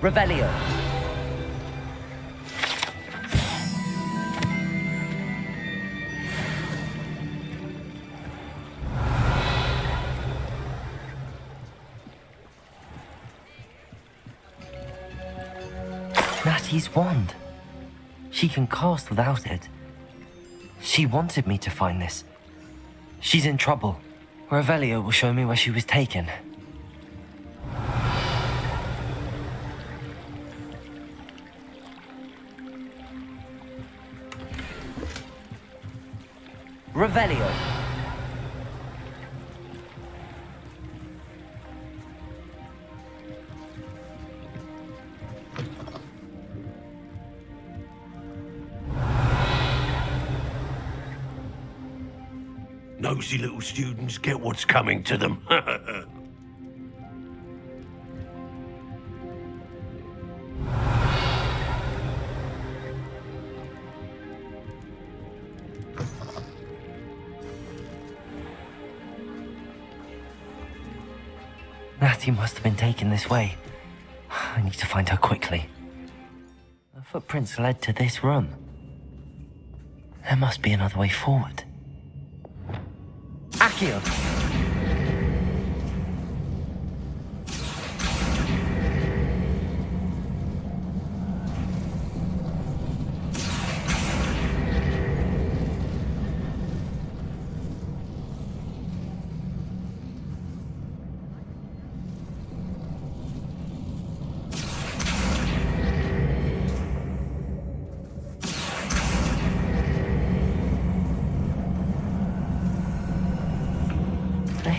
Revelio. Natty's wand. She can cast without it. She wanted me to find this. She's in trouble. Revelio will show me where she was taken. Revelio.
Nosy little students get what's coming to them.
Natty must have been taken this way. I need to find her quickly. The footprints led to this room. There must be another way forward. Accio!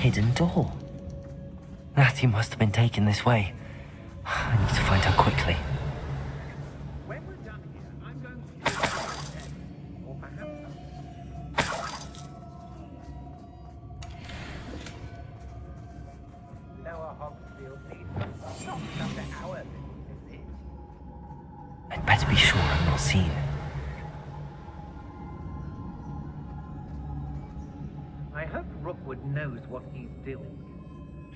hidden door. Natty must have been taken this way. I need to find her quickly.
When we're done here, I'm going to or perhaps Lower Hogsfield needs not under our visit.
I'd better be sure I'm not seen.
I hope Rookwood knows what he's doing.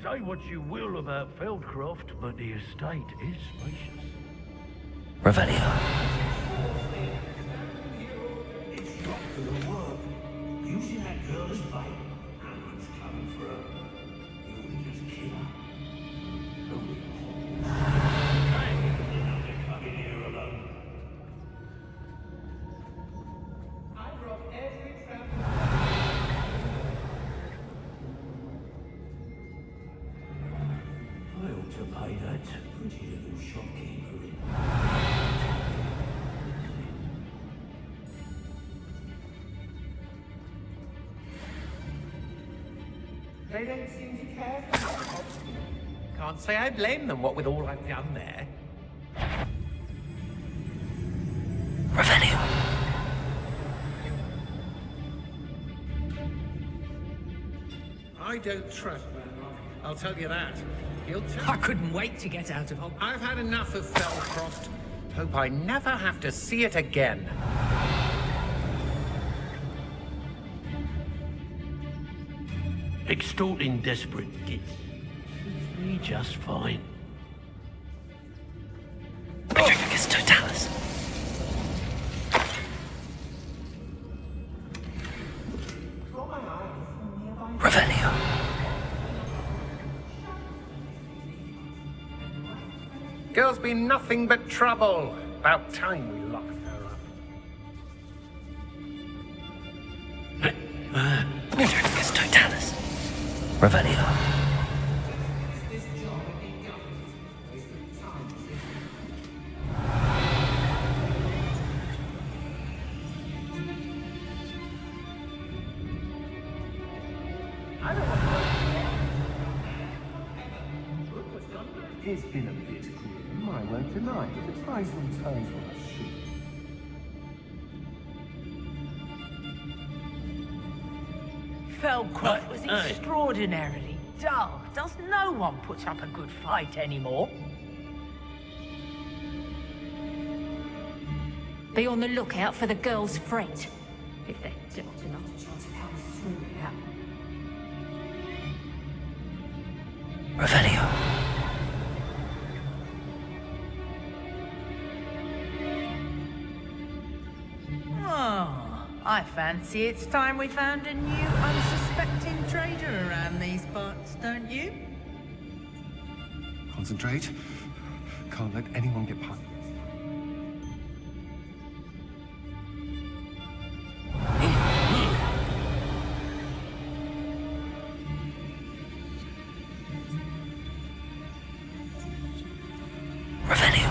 Say what you will about Feldcroft, but the estate is spacious.
Revelio.
It's got to the work. You see that girl as bait? Someone's coming for her. You'll just kill her. Hey, you're not to come in here alone.
I brought every travel.
I ought to pay that pretty little shopkeeper in.
They don't seem to care. Can't say I blame them, what with all I've done there.
Revelio.
I don't trust Manrock. I'll tell you that. He'll tell.
I couldn't wait to get out of Hog.
I've had enough of Feldcroft. Hope I never have to see it again.
Extorting desperate gits. Suits me just fine.
Petrificus totalis. Revelio.
Girl's been nothing but trouble. About time we locked her up.
Petrificus totalis. Revelio.
It's been a bit grim, I won't deny, but the tides will turn for us soon.
Feldcroft was
Hey.
extraordinarily dull. Does no one put up a good fight anymore?
Be on the lookout for the girl's friend. If they're just enough to try to come through here.
Revelio.
Oh, I fancy it's time we found a new unsuspecting trader around these parts, don't you?
Concentrate. Can't let anyone get past.
Revelio.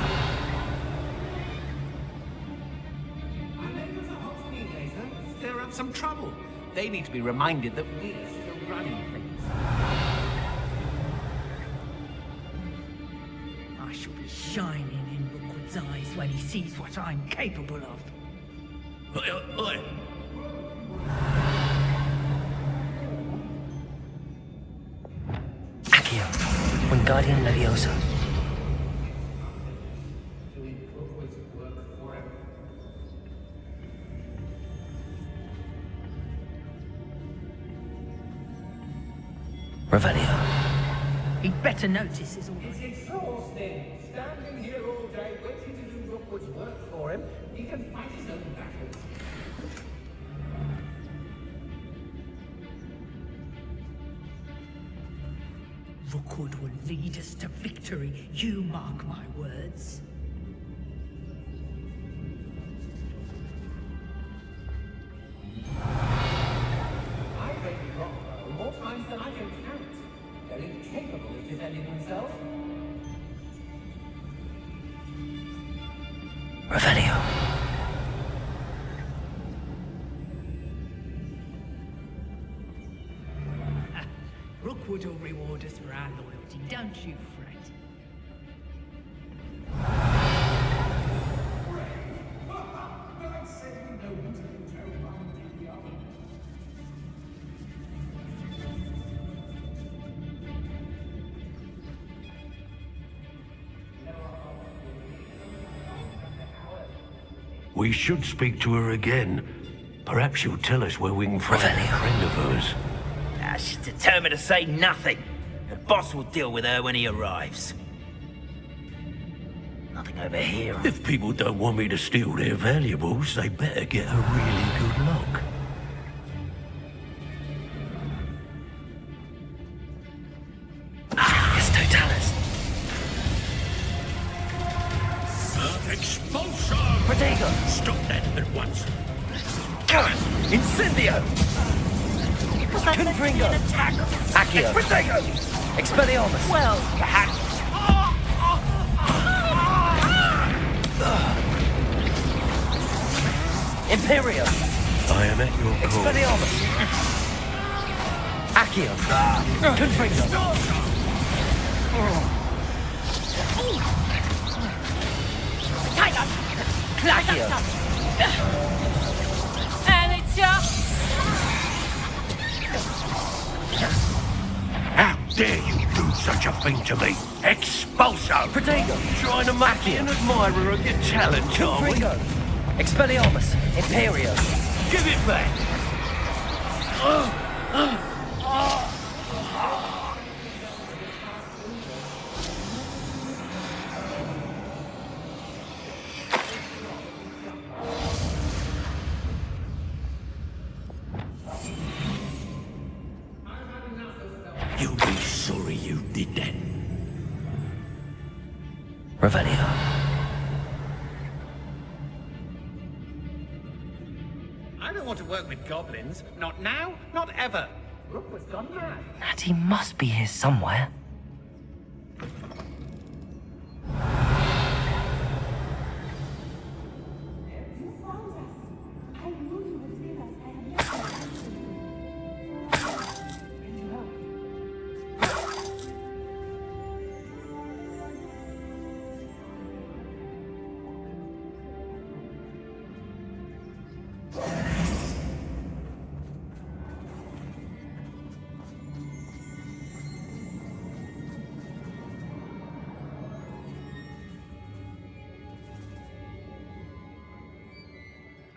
Stir up some trouble. They need to be reminded that we're still running things.
I shall be shining in Rookwood's eyes when he sees what I'm capable of.
Oi.
Accio. Wingardium Leviosa. Revelio.
He'd better notice his order.
It's exhausting. Standing here all day waiting to do Rookwood's work for him. He can fight his own battles.
Rookwood will lead us to victory. You mark my words.
I've raided Rockford more times than I can count. They're incapable of defending themselves.
Revelio.
Lord will reward us for our loyalty, don't you fret.
We should speak to her again. Perhaps she'll tell us where we can find a friend of hers.
She's determined to say nothing. Her boss will deal with her when he arrives. Nothing over here.
If people don't want me to steal their valuables, they better get a really good look.
Yes, Totalis.
Expulsor!
Protego!
Stop that at once.
Incendio! Confringo! Accio!
Protego!
Expelliarmus!
Well, perhaps.
Imperio!
I am at your call.
Expelliarmus! Accio! Confringo! Accio!
And it's
How dare you do such a thing to me? Expulso!
Protego!
Trying to make me an admirer of your challenge, are we?
Confringo! Expelliarmus! Imperio!
Give it back! You'll be sorry you did that.
Revelio.
I don't want to work with goblins. Not now, not ever. Rook was gone mad.
Natty must be here somewhere.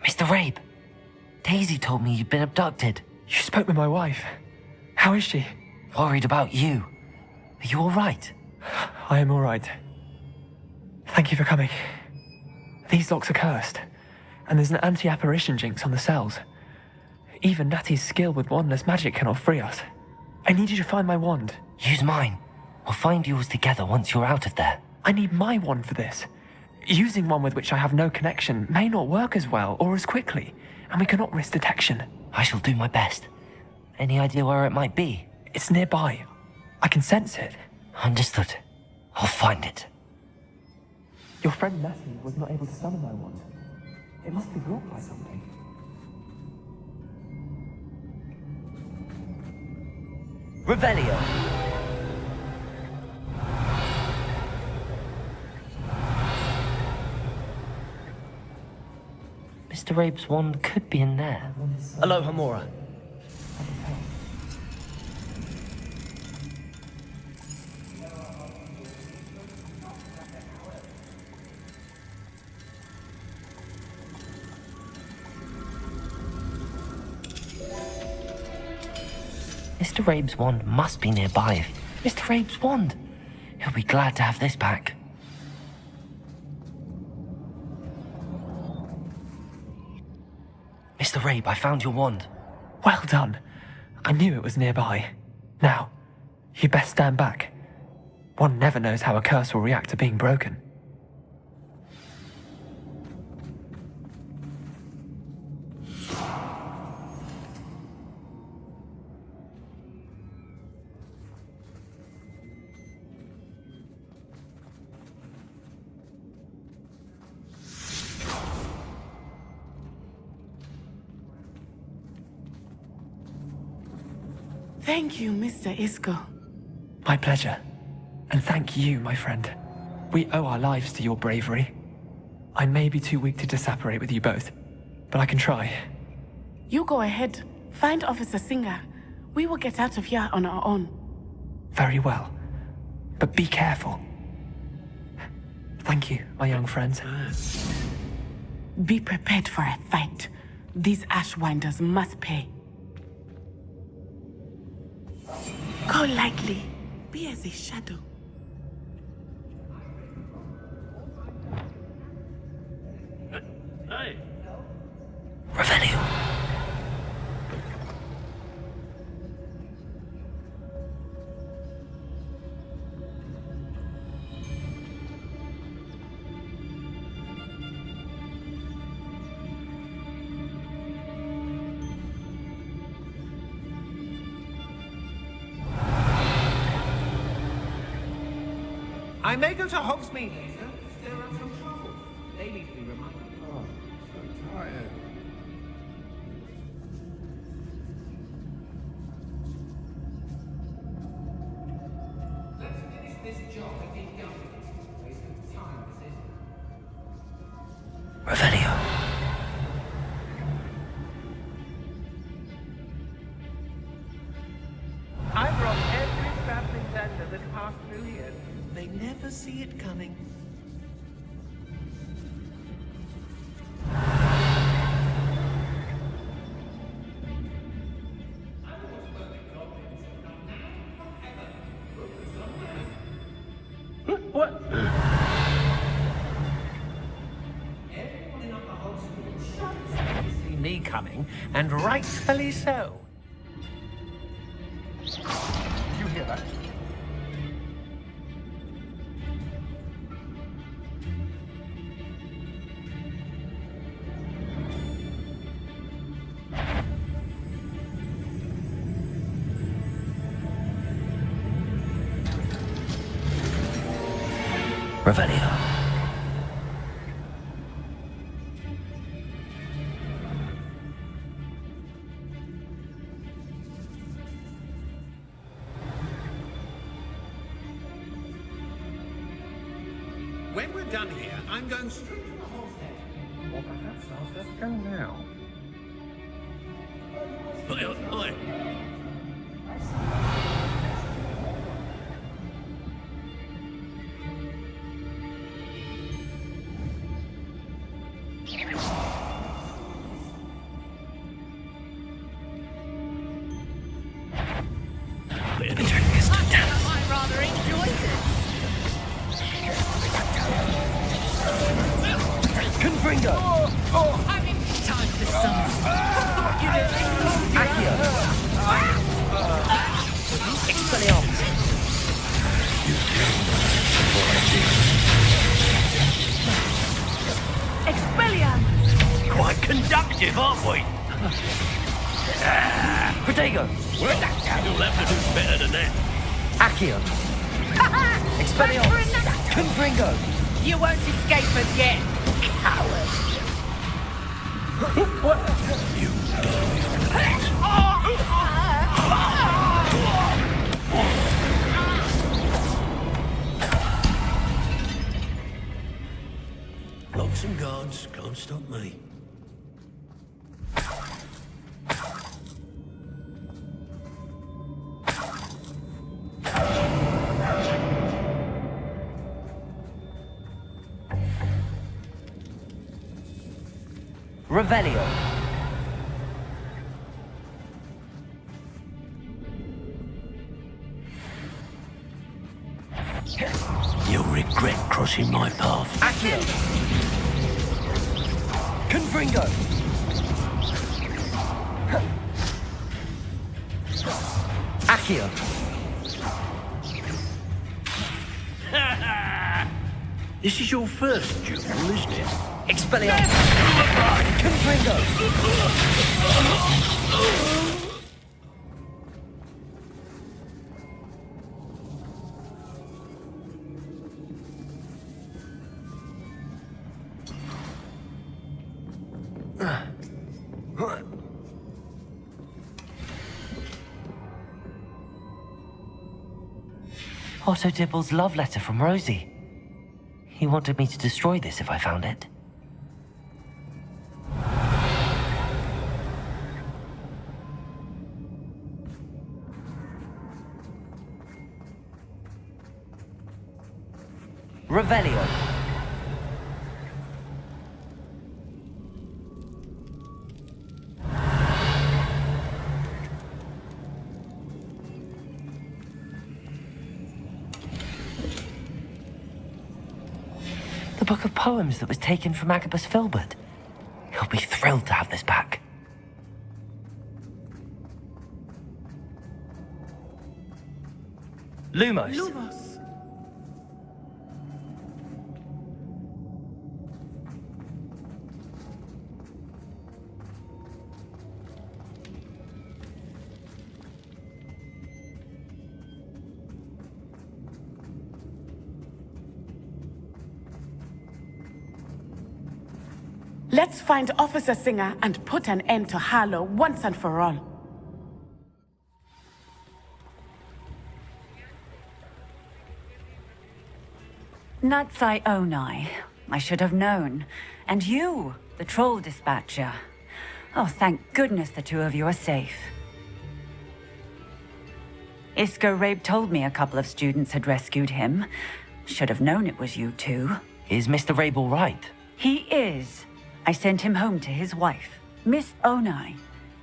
Mr. Rabe, Daisy told me you'd been abducted.
You spoke with my wife. How is she?
Worried about you. Are you all right?
I am all right. Thank you for coming. These locks are cursed, and there's an anti-apparition jinx on the cells. Even Natty's skill with wandless magic cannot free us. I need you to find my wand.
Use mine. We'll find yours together once you're out of there.
I need my wand for this. Using one with which I have no connection may not work as well or as quickly, and we cannot risk detection.
I shall do my best. Any idea where it might be?
It's nearby. I can sense it.
Understood. I'll find it.
Your friend Natty was not able to summon my wand. It must be blocked by something.
Revelio. Mr. Rabe's wand could be in there. Aloha Mora. Mr. Rabe's wand must be nearby. Mr. Rabe's wand! He'll be glad to have this back. Mr. Rabe, I found your wand.
Well done. I knew it was nearby. Now, you best stand back. One never knows how a curse will react to being broken.
Thank you, Mr. Isco.
My pleasure. And thank you, my friend. We owe our lives to your bravery. I may be too weak to disapparate with you both, but I can try.
You go ahead. Find Officer Singer. We will get out of here on our own.
Very well. But be careful. Thank you, my young friends.
Be prepared for a fight. These Ashwinders must pay. Go lightly. Be as a shadow.
Hey.
Revelio.
I may go to Hogsmeade later. Stir up some trouble. They need to be reminded.
Oh, so tired.
Let's finish this job and get going. Waste of time, this isn't.
Revelio.
I've robbed every traveling vendor that's passed through here. They never see it coming.
What?
Everyone in Upper Hogsmeade shucks to see me coming, and rightfully so.
You hear that?
Revelio.
When we're done here, I'm going straight to the Hogshead.
Or perhaps I'll just go now.
Oi.
I rather enjoy this.
Confringo.
Having time for some. You know,
Accio. Expelliarmus.
Expelliarmus!
Quite conductive, aren't we?
Protego.
You'll have to do better than that.
Accio. Expelliarmus. Confringo.
you won't escape us yet, coward.
Locks and guards can't stop me.
Revelio.
You'll regret crossing my path.
Accio. Confringo. Accio.
This is your first duel, isn't it?
Expelliarmus. Confringo. Otto Dibble's love letter from Rosie. He wanted me to destroy this if I found it. Revelio. The book of poems that was taken from Agabus Filbert. He'll be thrilled to have this back. Lumos.
Lumos. Let's find Officer Singer and put an end to Harlow once and for all.
Natsai Onai. I should have known. And you, the troll dispatcher. Oh, thank goodness the two of you are safe. Isco Rabe told me a couple of students had rescued him. Should have known it was you two.
Is Mr. Rabe all right?
He is. I sent him home to his wife. Miss Onai,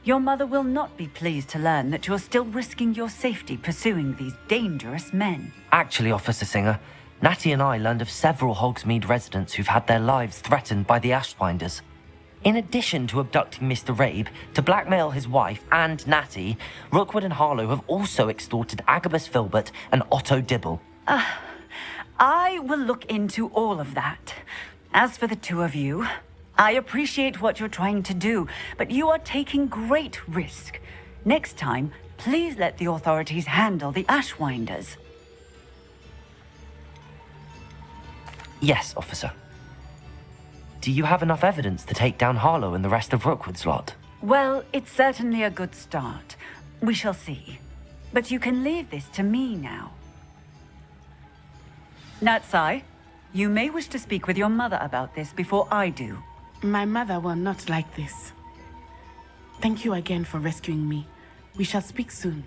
your mother will not be pleased to learn that you're still risking your safety pursuing these dangerous men.
Actually, Officer Singer, Natty and I learned of several Hogsmeade residents who've had their lives threatened by the Ashwinders. In addition to abducting Mr. Rabe, to blackmail his wife and Natty, Rookwood and Harlow have also extorted Agabus Filbert and Otto Dibble.
I will look into all of that. As for the two of you, I appreciate what you're trying to do, but you are taking great risk. Next time, please let the authorities handle the Ashwinders.
Yes, officer. Do you have enough evidence to take down Harlow and the rest of Rookwood's lot?
Well, it's certainly a good start. We shall see. But you can leave this to me now. Natsai, you may wish to speak with your mother about this before I do.
My mother will not like this. Thank you again for rescuing me. We shall speak soon.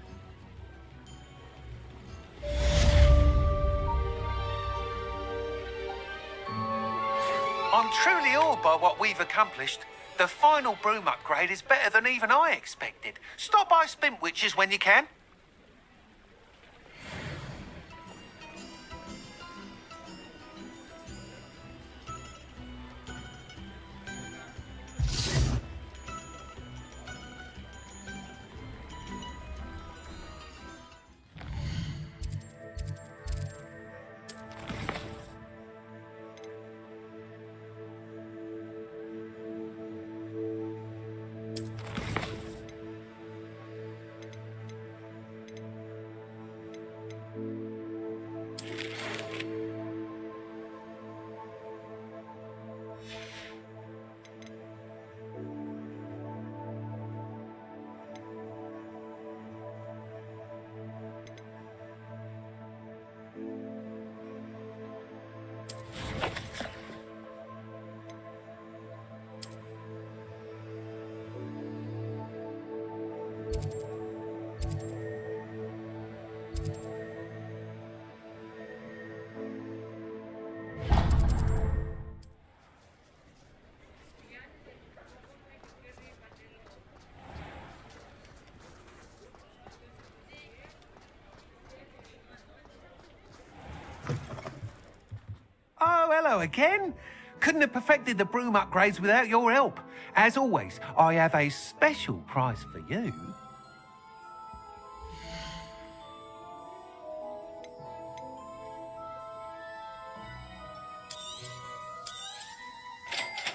I'm truly awed by what we've accomplished. The final broom upgrade is better than even I expected. Stop by Spintwitches when you can. Oh, hello again. Couldn't have perfected the broom upgrades without your help. As always, I have a special prize for you.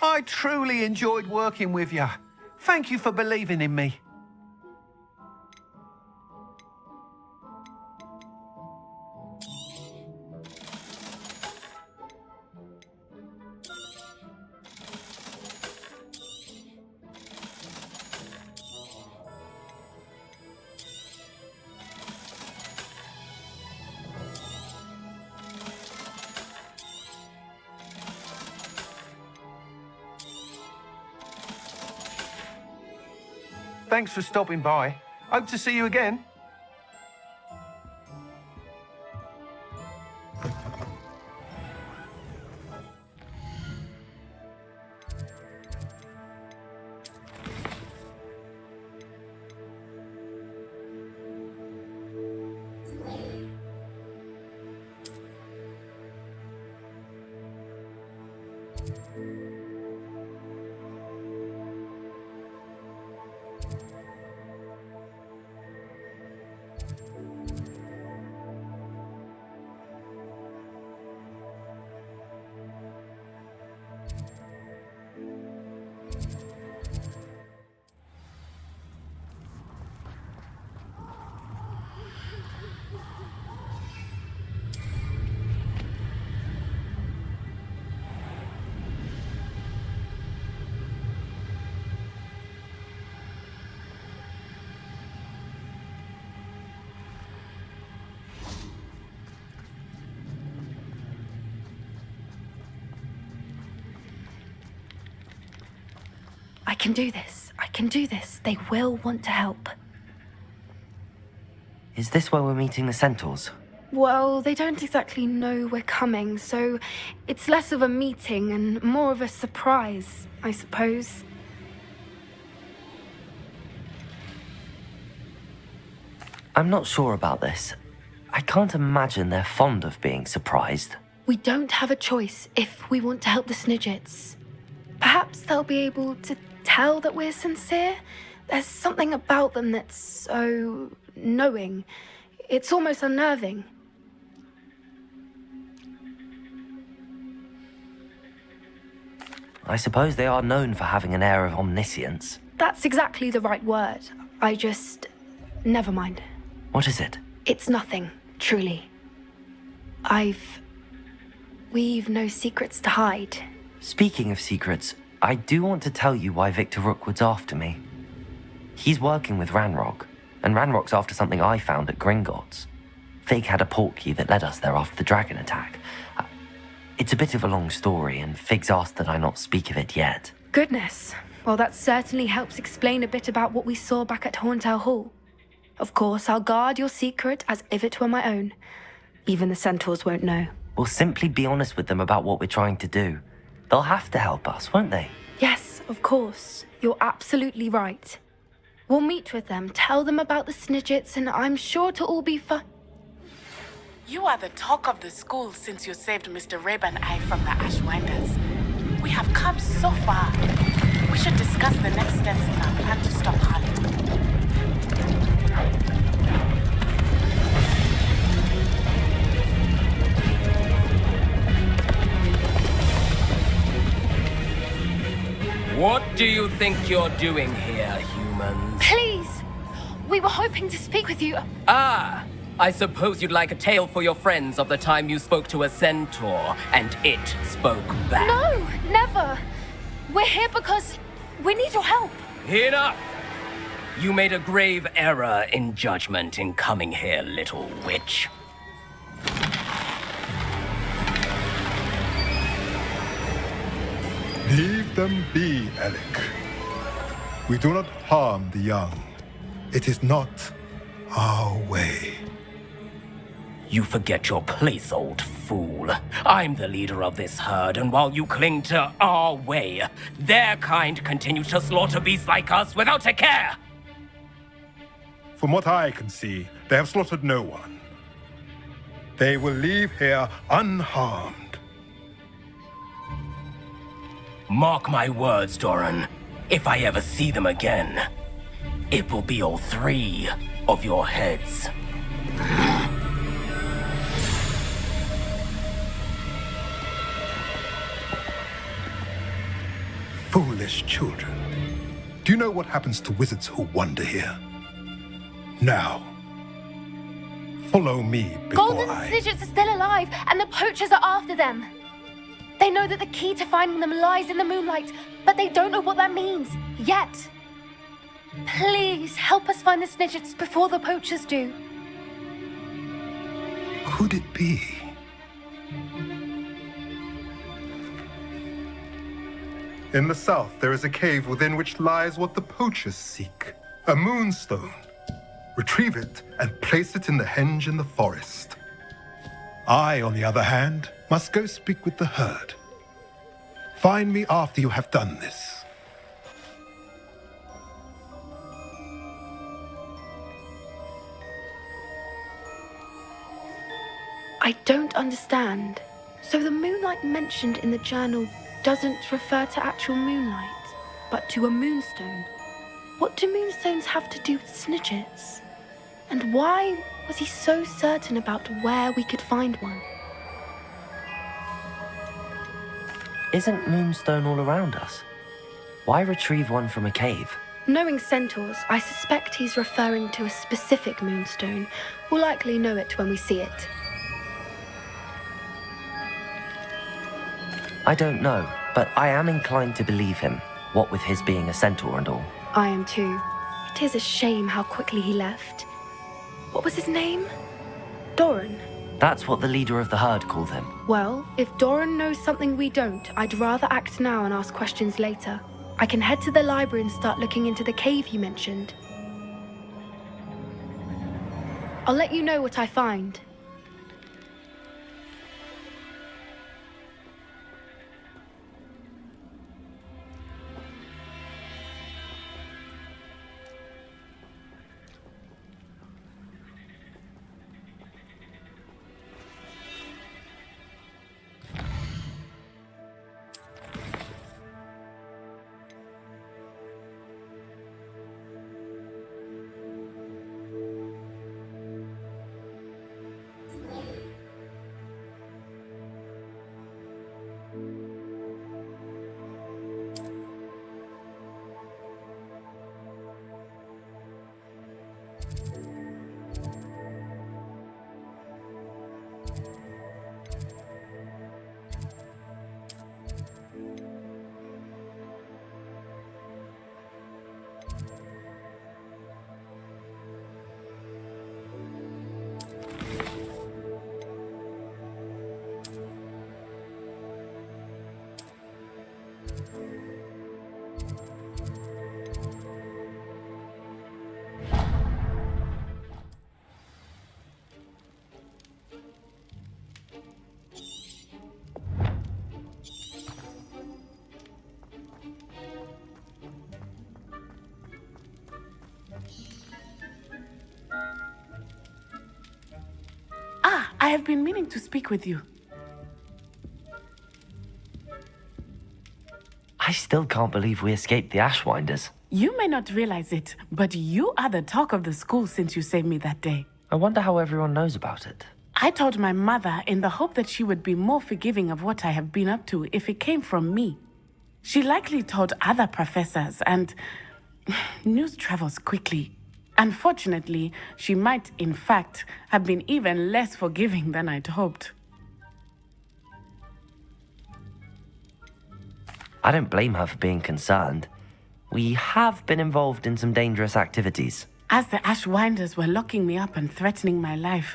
I truly enjoyed working with you. Thank you for believing in me. Thanks for stopping by. Hope to see you again.
I can do this. I can do this. They will want to help.
Is this where we're meeting the centaurs?
Well, they don't exactly know we're coming, so it's less of a meeting and more of a surprise, I suppose.
I'm not sure about this. I can't imagine they're fond of being surprised.
We don't have a choice if we want to help the Snidgets. Perhaps they'll be able to tell that we're sincere. There's something about them that's so knowing. It's almost unnerving.
I suppose they are known for having an air of omniscience.
That's exactly the right word. Never mind.
What is it?
It's nothing, truly. We've no secrets to hide.
Speaking of secrets, I do want to tell you why Victor Rookwood's after me. He's working with Ranrock, and Ranrock's after something I found at Gringotts. Fig had a port key that led us there after the dragon attack. It's a bit of a long story, and Fig's asked that I not speak of it yet.
Goodness. Well, that certainly helps explain a bit about what we saw back at Horntail Hall. Of course, I'll guard your secret as if it were my own. Even the centaurs won't know.
We'll simply be honest with them about what we're trying to do. They'll have to help us, won't they?
Yes, of course. You're absolutely right. We'll meet with them, tell them about the Snidgets, and I'm sure it'll all be fun.
You are the talk of the school since you saved Mr. Reb and I from the Ashwinders. We have come so far. We should discuss the next steps in our plan to stop Harley.
What do you think you're doing here, humans?
Please! We were hoping to speak with you.
Ah! I suppose you'd like a tale for your friends of the time you spoke to a centaur, and it spoke back.
No, never. We're here because we need your help.
Enough! You made a grave error in judgment in coming here, little witch.
Leave them be, Alec. We do not harm the young. It is not our way.
You forget your place, old fool. I'm the leader of this herd, and while you cling to our way, their kind continue to slaughter beasts like us without a care!
From what I can see, they have slaughtered no one. They will leave here unharmed.
Mark my words, Doran. If I ever see them again, it will be all 3 of your heads.
Foolish children. Do you know what happens to wizards who wander here? Now, follow me before
Golden Snidgets are still alive, and the poachers are after them. They know that the key to finding them lies in the moonlight, but they don't know what that means, yet. Please, help us find the Snidgets before the poachers do.
Could it be? In the south, there is a cave within which lies what the poachers seek. A moonstone. Retrieve it and place it in the henge in the forest. I, on the other hand, must go speak with the herd. Find me after you have done this.
I don't understand. So the moonlight mentioned in the journal doesn't refer to actual moonlight, but to a moonstone. What do moonstones have to do with snitches? And why was he so certain about where we could find one?
Isn't Moonstone all around us? Why retrieve one from a cave?
Knowing centaurs, I suspect he's referring to a specific moonstone. We'll likely know it when we see it.
I don't know, but I am inclined to believe him, what with his being a centaur and all.
I am too. It is a shame how quickly he left. What was his name? Doran.
That's what the leader of the herd called him.
Well, if Doran knows something we don't, I'd rather act now and ask questions later. I can head to the library and start looking into the cave you mentioned. I'll let you know what I find.
I have been meaning to speak with you.
I still can't believe we escaped the Ashwinders.
You may not realize it, but you are the talk of the school since you saved me that day.
I wonder how everyone knows about it.
I told my mother in the hope that she would be more forgiving of what I have been up to if it came from me. She likely told other professors, and news travels quickly. Unfortunately, she might, in fact, have been even less forgiving than I'd hoped.
I don't blame her for being concerned. We have been involved in some dangerous activities.
As the Ashwinders were locking me up and threatening my life,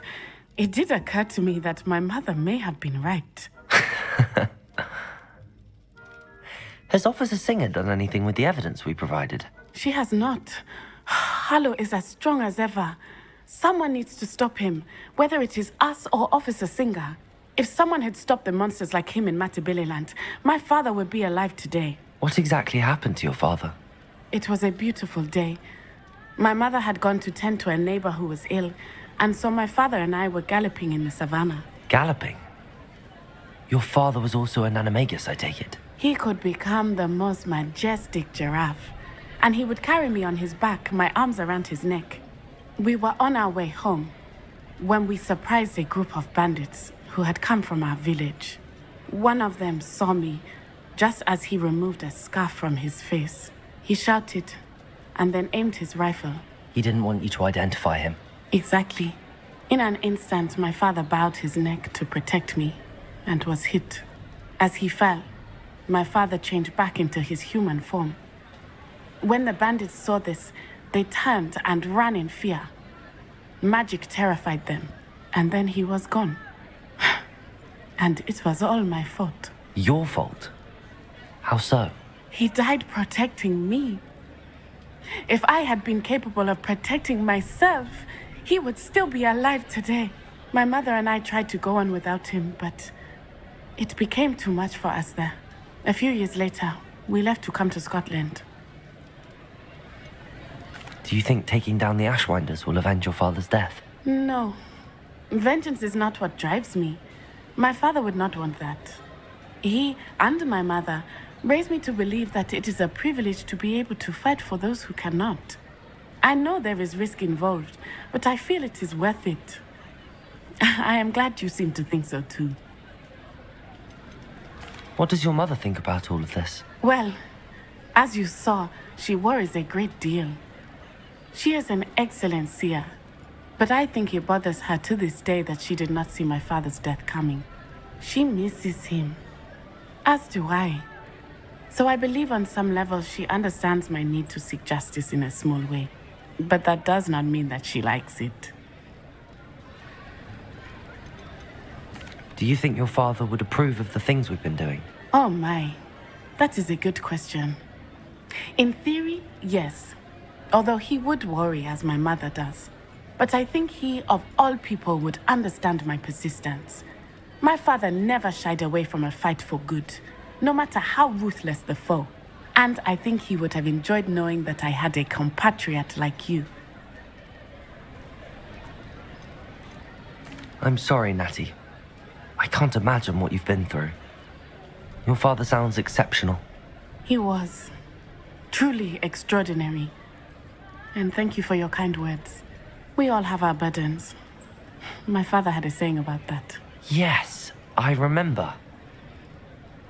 it did occur to me that my mother may have been right.
Has Officer Singer done anything with the evidence we provided?
She has not. Harlow is as strong as ever. Someone needs to stop him, whether it is us or Officer Singer. If someone had stopped the monsters like him in Matabeleland, my father would be alive today.
What exactly happened to your father?
It was a beautiful day. My mother had gone to tend to a neighbor who was ill, and so my father and I were galloping in the savannah.
Galloping? Your father was also an animagus, I take it?
He could become the most majestic giraffe, and he would carry me on his back, my arms around his neck. We were on our way home when we surprised a group of bandits who had come from our village. One of them saw me just as he removed a scarf from his face. He shouted and then aimed his rifle.
He didn't want you to identify him.
Exactly. In an instant, my father bowed his neck to protect me and was hit. As he fell, my father changed back into his human form. When the bandits saw this, they turned and ran in fear. Magic terrified them, and then he was gone. And it was all my fault.
Your fault? How so?
He died protecting me. If I had been capable of protecting myself, he would still be alive today. My mother and I tried to go on without him, but it became too much for us there. A few years later, we left to come to Scotland.
Do you think taking down the Ashwinders will avenge your father's death?
No. Vengeance is not what drives me. My father would not want that. He and my mother raised me to believe that it is a privilege to be able to fight for those who cannot. I know there is risk involved, but I feel it is worth it. I am glad you seem to think so too.
What does your mother think about all of this?
Well, as you saw, she worries a great deal. She is an excellent seer, but I think it bothers her to this day that she did not see my father's death coming. She misses him, as do I. So I believe on some level she understands my need to seek justice in a small way. But that does not mean that she likes it.
Do you think your father would approve of the things we've been doing?
Oh my, that is a good question. In theory, yes. Although he would worry as my mother does. But I think he, of all people, would understand my persistence. My father never shied away from a fight for good, no matter how ruthless the foe. And I think he would have enjoyed knowing that I had a compatriot like you.
I'm sorry, Natty. I can't imagine what you've been through. Your father sounds exceptional.
He was. Truly extraordinary. And thank you for your kind words. We all have our burdens. My father had a saying about that.
Yes, I remember.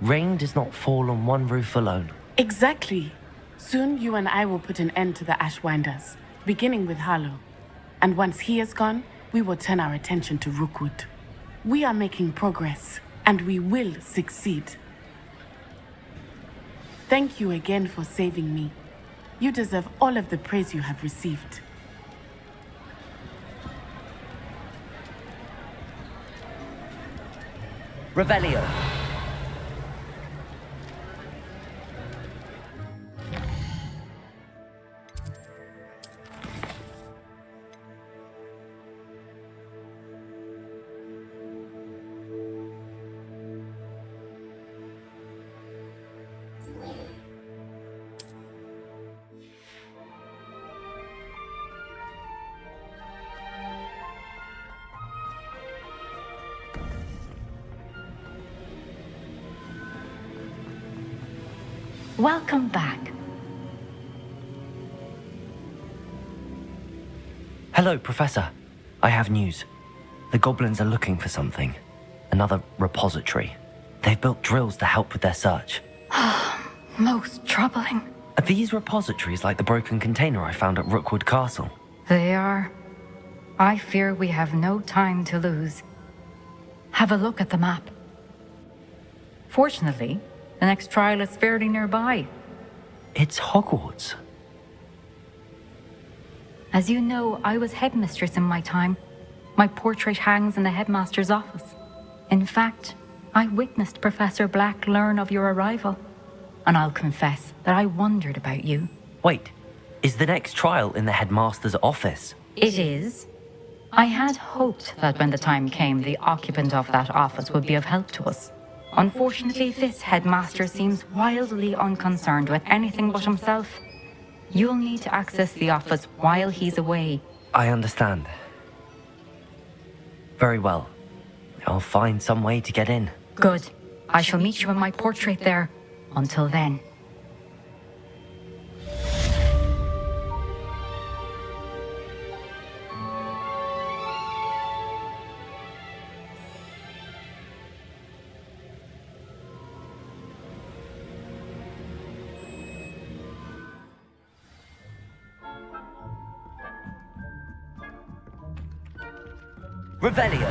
Rain does not fall on one roof alone.
Exactly. Soon you and I will put an end to the Ashwinders, beginning with Harlow. And once he is gone, we will turn our attention to Rookwood. We are making progress, and we will succeed. Thank you again for saving me. You deserve all of the praise you have received.
Revelio.
Welcome back.
Hello, Professor. I have news. The goblins are looking for something. Another repository. They've built drills to help with their search.
Most troubling.
Are these repositories like the broken container I found at Rookwood Castle?
They are. I fear we have no time to lose. Have a look at the map. Fortunately, the next trial is fairly nearby.
It's Hogwarts.
As you know, I was headmistress in my time. My portrait hangs in the headmaster's office. In fact, I witnessed Professor Black learn of your arrival. And I'll confess that I wondered about you.
Wait, is the next trial in the headmaster's office?
It is. I had hoped that when the time came, the occupant of that office would be of help to us. Unfortunately, this headmaster seems wildly unconcerned with anything but himself. You'll need to access the office while he's away.
I understand. Very well. I'll find some way to get in.
Good. I shall meet you in my portrait there. Until then.
Revelio.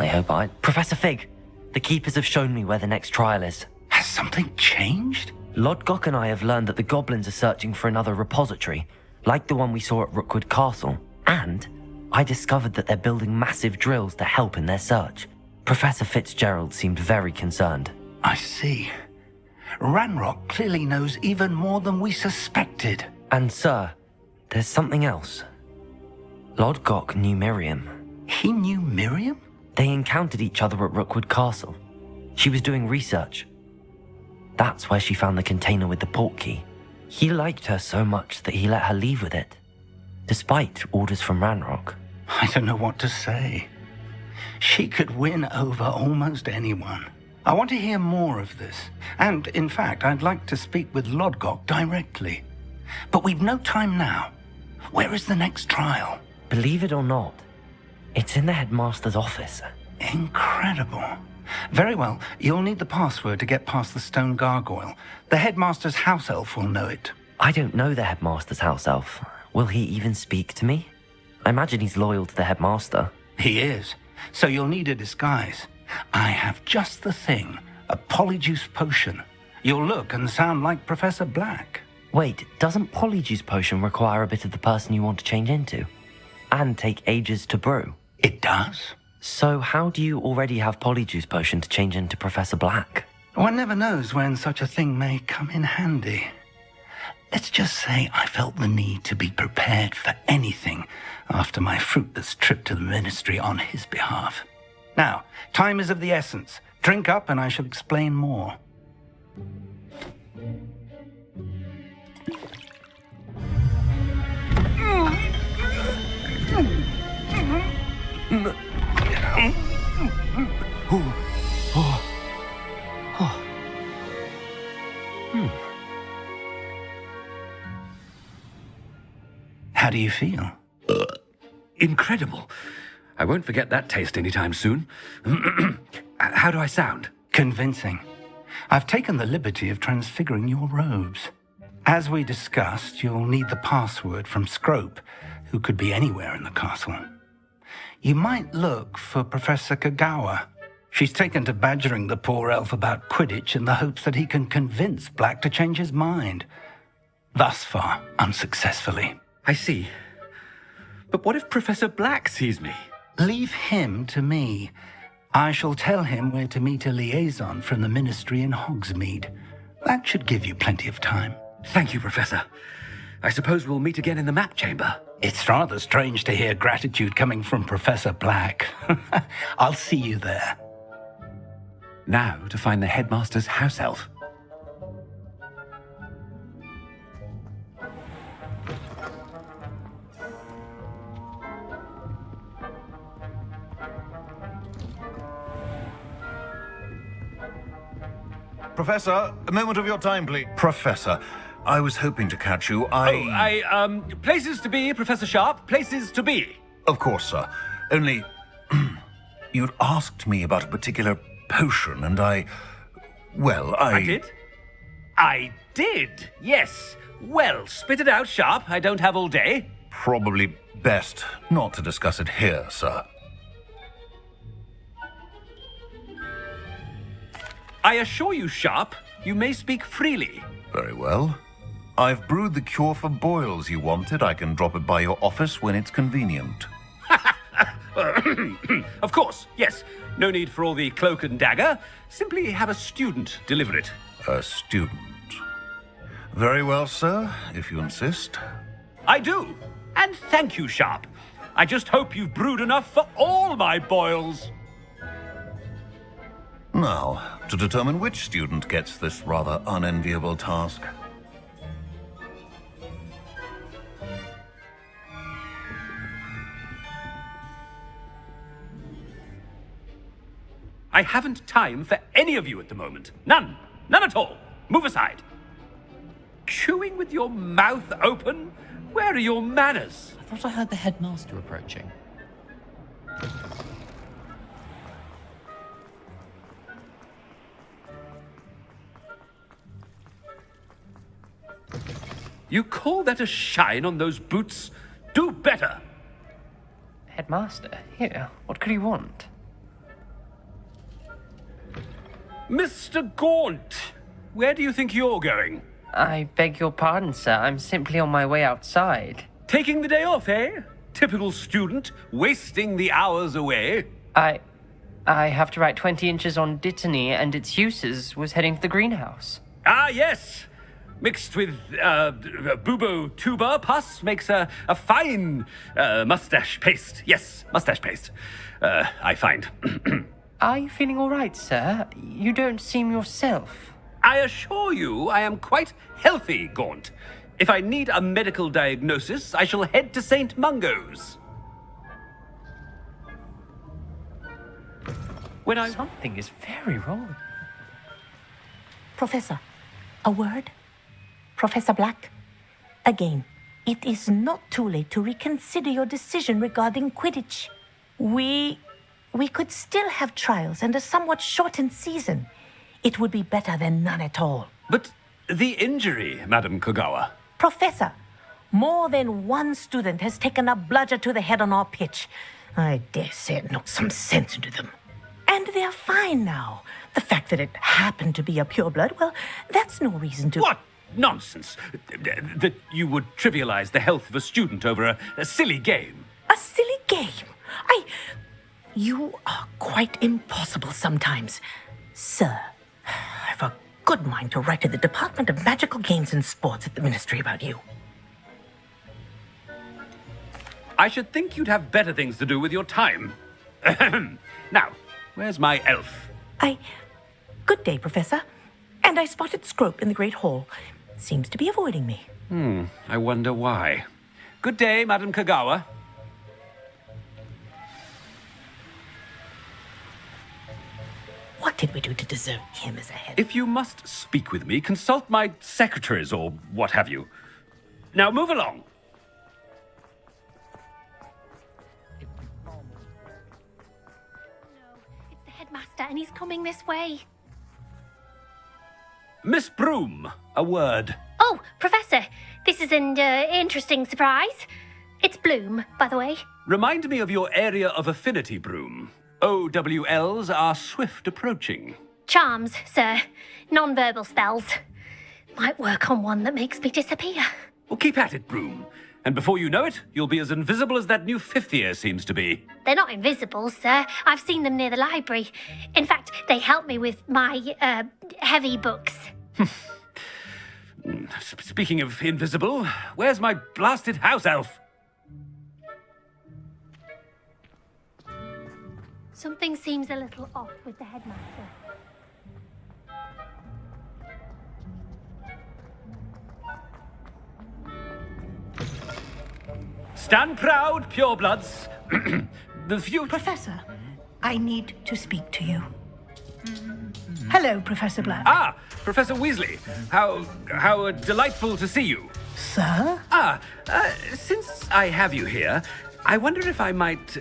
I hope Professor Fig, the keepers have shown me where the next trial is.
Has something changed?
Lodgok and I have learned that the goblins are searching for another repository, like the one we saw at Rookwood Castle. And I discovered that they're building massive drills to help in their search. Professor Fitzgerald seemed very concerned.
I see. Ranrock clearly knows even more than we suspected.
And sir, there's something else. Lodgok knew Miriam.
He knew Miriam?
They encountered each other at Rookwood Castle. She was doing research. That's where she found the container with the port key. He liked her so much that he let her leave with it, despite orders from Ranrock.
I don't know what to say. She could win over almost anyone. I want to hear more of this. And, in fact, I'd like to speak with Lodgok directly. But we've no time now. Where is the next trial?
Believe it or not, it's in the headmaster's office.
Incredible. Very well. You'll need the password to get past the stone gargoyle. The headmaster's house elf will know it.
I don't know the headmaster's house elf. Will he even speak to me? I imagine he's loyal to the headmaster.
He is. So you'll need a disguise. I have just the thing. A polyjuice potion. You'll look and sound like Professor Black.
Wait, doesn't polyjuice potion require a bit of the person you want to change into? And take ages to brew?
It does.
So how do you already have polyjuice potion to change into Professor Black?
One never knows when such a thing may come in handy. Let's just say I felt the need to be prepared for anything after my fruitless trip to the ministry on his behalf. Now, time is of the essence. Drink up and I shall explain more. How do you feel?
Incredible. I won't forget that taste anytime soon. How do I sound?
Convincing. I've taken the liberty of transfiguring your robes. As we discussed, you'll need the password from Scrope, who could be anywhere in the castle. You might look for Professor Kagawa. She's taken to badgering the poor elf about Quidditch in the hopes that he can convince Black to change his mind. Thus far, unsuccessfully.
I see. But what if Professor Black sees me?
Leave him to me. I shall tell him where to meet a liaison from the ministry in Hogsmeade. That should give you plenty of time.
Thank you, Professor. I suppose we'll meet again in the map chamber.
It's rather strange to hear gratitude coming from Professor Black. I'll see you there.
Now to find the headmaster's house elf.
Professor, a moment of your time, please.
Professor, I was hoping to catch you.
Places to be, Professor Sharp. Places to be.
Of course, sir. Only, you'd asked me about a particular potion, and I
did? I did, yes. Well, spit it out, Sharp. I don't have all day.
Probably best not to discuss it here, sir.
I assure you, Sharp, you may speak freely.
Very well. I've brewed the cure for boils you wanted. I can drop it by your office when it's convenient.
Of course, yes. No need for all the cloak and dagger. Simply have a student deliver it.
A student? Very well, sir, if you insist.
I do. And thank you, Sharp. I just hope you've brewed enough for all my boils.
Now, to determine which student gets this rather unenviable task.
I haven't time for any of you at the moment. None. None at all. Move aside. Chewing with your mouth open? Where are your manners?
I thought I heard the headmaster approaching.
You call that a shine on those boots? Do better!
Headmaster, here, what could he want?
Mr. Gaunt, where do you think you're going?
I beg your pardon, sir. I'm simply on my way outside.
Taking the day off, eh? Typical student, wasting the hours away.
I have to write 20 inches on Dittany and its uses. Was heading to the greenhouse.
Ah, yes. Mixed with bubo tuber pus makes a fine mustache paste. Yes, mustache paste. I find.
Are you feeling all right, sir? You don't seem yourself.
I assure you I am quite healthy, Gaunt. If I need a medical diagnosis, I shall head to St. Mungo's.
Something is very wrong.
Professor, a word? Professor Black, again, it is not too late to reconsider your decision regarding Quidditch. We could still have trials and a somewhat shortened season. It would be better than none at all.
But the injury, Madam Kogawa.
Professor, more than one student has taken a bludger to the head on our pitch. I dare say it knocked some sense into them. And they're fine now. The fact that it happened to be a pureblood, well, that's no reason to...
What nonsense! That you would trivialize the health of a student over a silly game.
A silly game? You are quite impossible sometimes. Sir, I've a good mind to write to the Department of Magical Games and Sports at the Ministry about you.
I should think you'd have better things to do with your time. Now, where's my elf?
Good day, Professor. And I spotted Scrope in the Great Hall. Seems to be avoiding me.
I wonder why. Good day, Madam Kogawa.
What did we do to deserve him as a head?
If you must speak with me, consult my secretaries or what have you. Now move along.
It's the headmaster, and he's coming this way.
Miss Broom, a word.
Oh, Professor, this is an interesting surprise. It's Bloom, by the way.
Remind me of your area of affinity, Broom. OWLs are swift approaching.
Charms, sir. Non-verbal spells. Might work on one that makes me disappear.
Well, keep at it, Broom. And before you know it, you'll be as invisible as that new fifth year seems to be.
They're not invisible, sir. I've seen them near the library. In fact, they help me with my, heavy books.
Speaking of invisible, where's my blasted house elf?
Something seems a little off with the headmaster.
Stand proud, purebloods. The future...
Professor, I need to speak to you. Hello, Professor Black.
Ah, Professor Weasley. How delightful to see you.
Sir?
Since I have you here, I wonder if I might,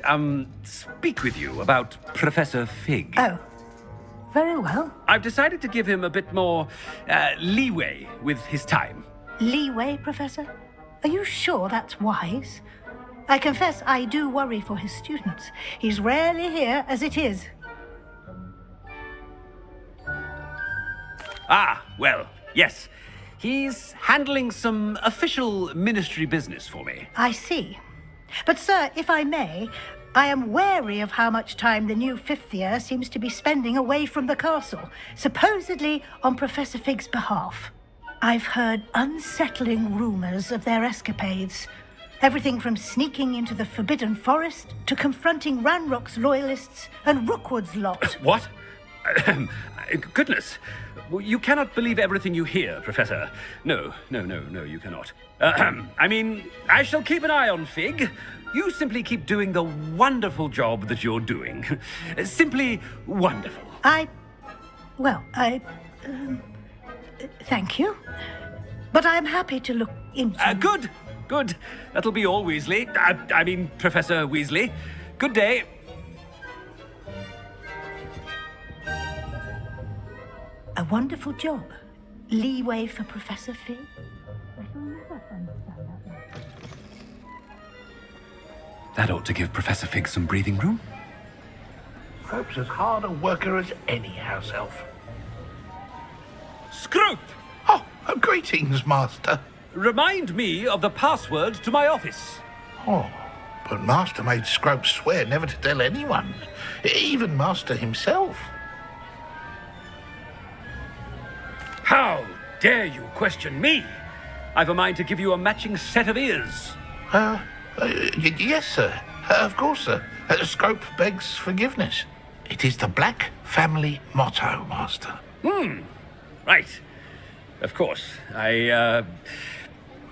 speak with you about Professor Fig.
Oh, very well.
I've decided to give him a bit more, leeway with his time.
Leeway, Professor? Are you sure that's wise? I confess I do worry for his students. He's rarely here as it is.
Ah, well, yes. He's handling some official ministry business for me.
I see. But, sir, if I may, I am wary of how much time the new fifth year seems to be spending away from the castle, supposedly on Professor Fig's behalf. I've heard unsettling rumors of their escapades. Everything from sneaking into the Forbidden Forest to confronting Ranrock's loyalists and Rookwood's lot.
What? Goodness. You cannot believe everything you hear, Professor. No, you cannot. I mean, I shall keep an eye on Fig. You simply keep doing the wonderful job that you're doing. Simply wonderful.
Thank you. But I'm happy to look into...
Good. That'll be all, Weasley. I mean, Professor Weasley. Good day.
A wonderful job. Leeway for Professor Fig. I shall never understand that.
That ought to give Professor Fig some breathing room.
Scrope's as hard a worker as any house elf.
Scrope!
Oh, greetings, Master.
Remind me of the password to my office.
Oh, but Master made Scrope swear never to tell anyone, even Master himself.
How dare you question me? I've a mind to give you a matching set of ears.
Yes, sir. Of course, sir. Scrope begs forgiveness. It is the Black family motto, Master.
Right. Of course.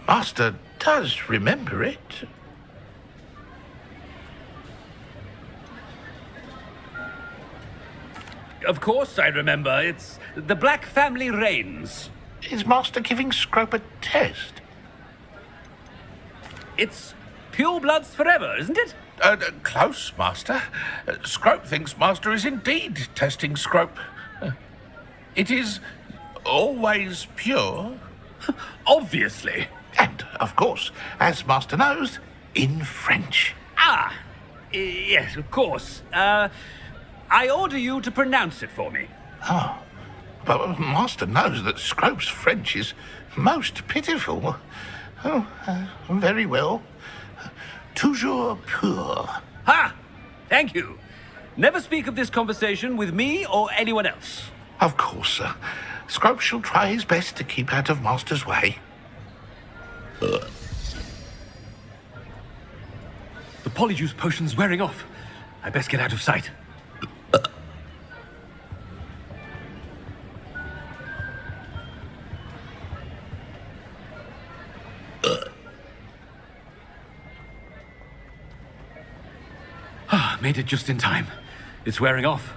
Master does remember it.
Of course I remember. It's the Black family reigns.
Is Master giving Scrope a test?
It's pure bloods forever, isn't it?
Close, Master. Scrope thinks Master is indeed testing Scrope. It is always pure.
Obviously.
And, of course, as Master knows, in French.
Yes, of course. I order you to pronounce it for me.
Oh, but Master knows that Scrope's French is most pitiful. Oh, very well. Toujours pur.
Ha! Thank you. Never speak of this conversation with me or anyone else.
Of course, sir. Scrope shall try his best to keep out of Master's way.
The polyjuice potion's wearing off. I best get out of sight. Made it just in time. It's wearing off.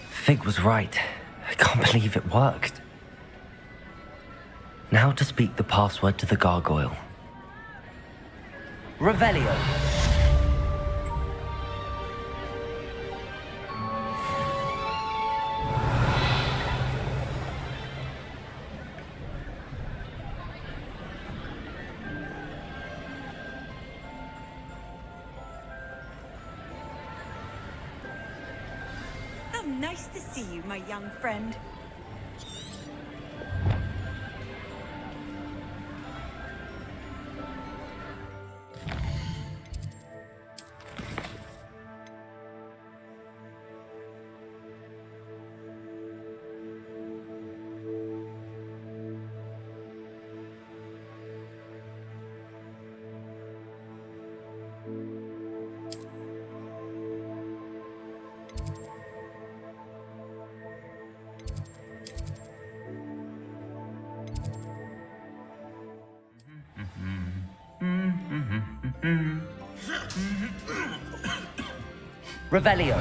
Fig was right. I can't believe it worked. Now to speak the password to the gargoyle. Revelio.
Nice to see you, my young friend.
Revelio.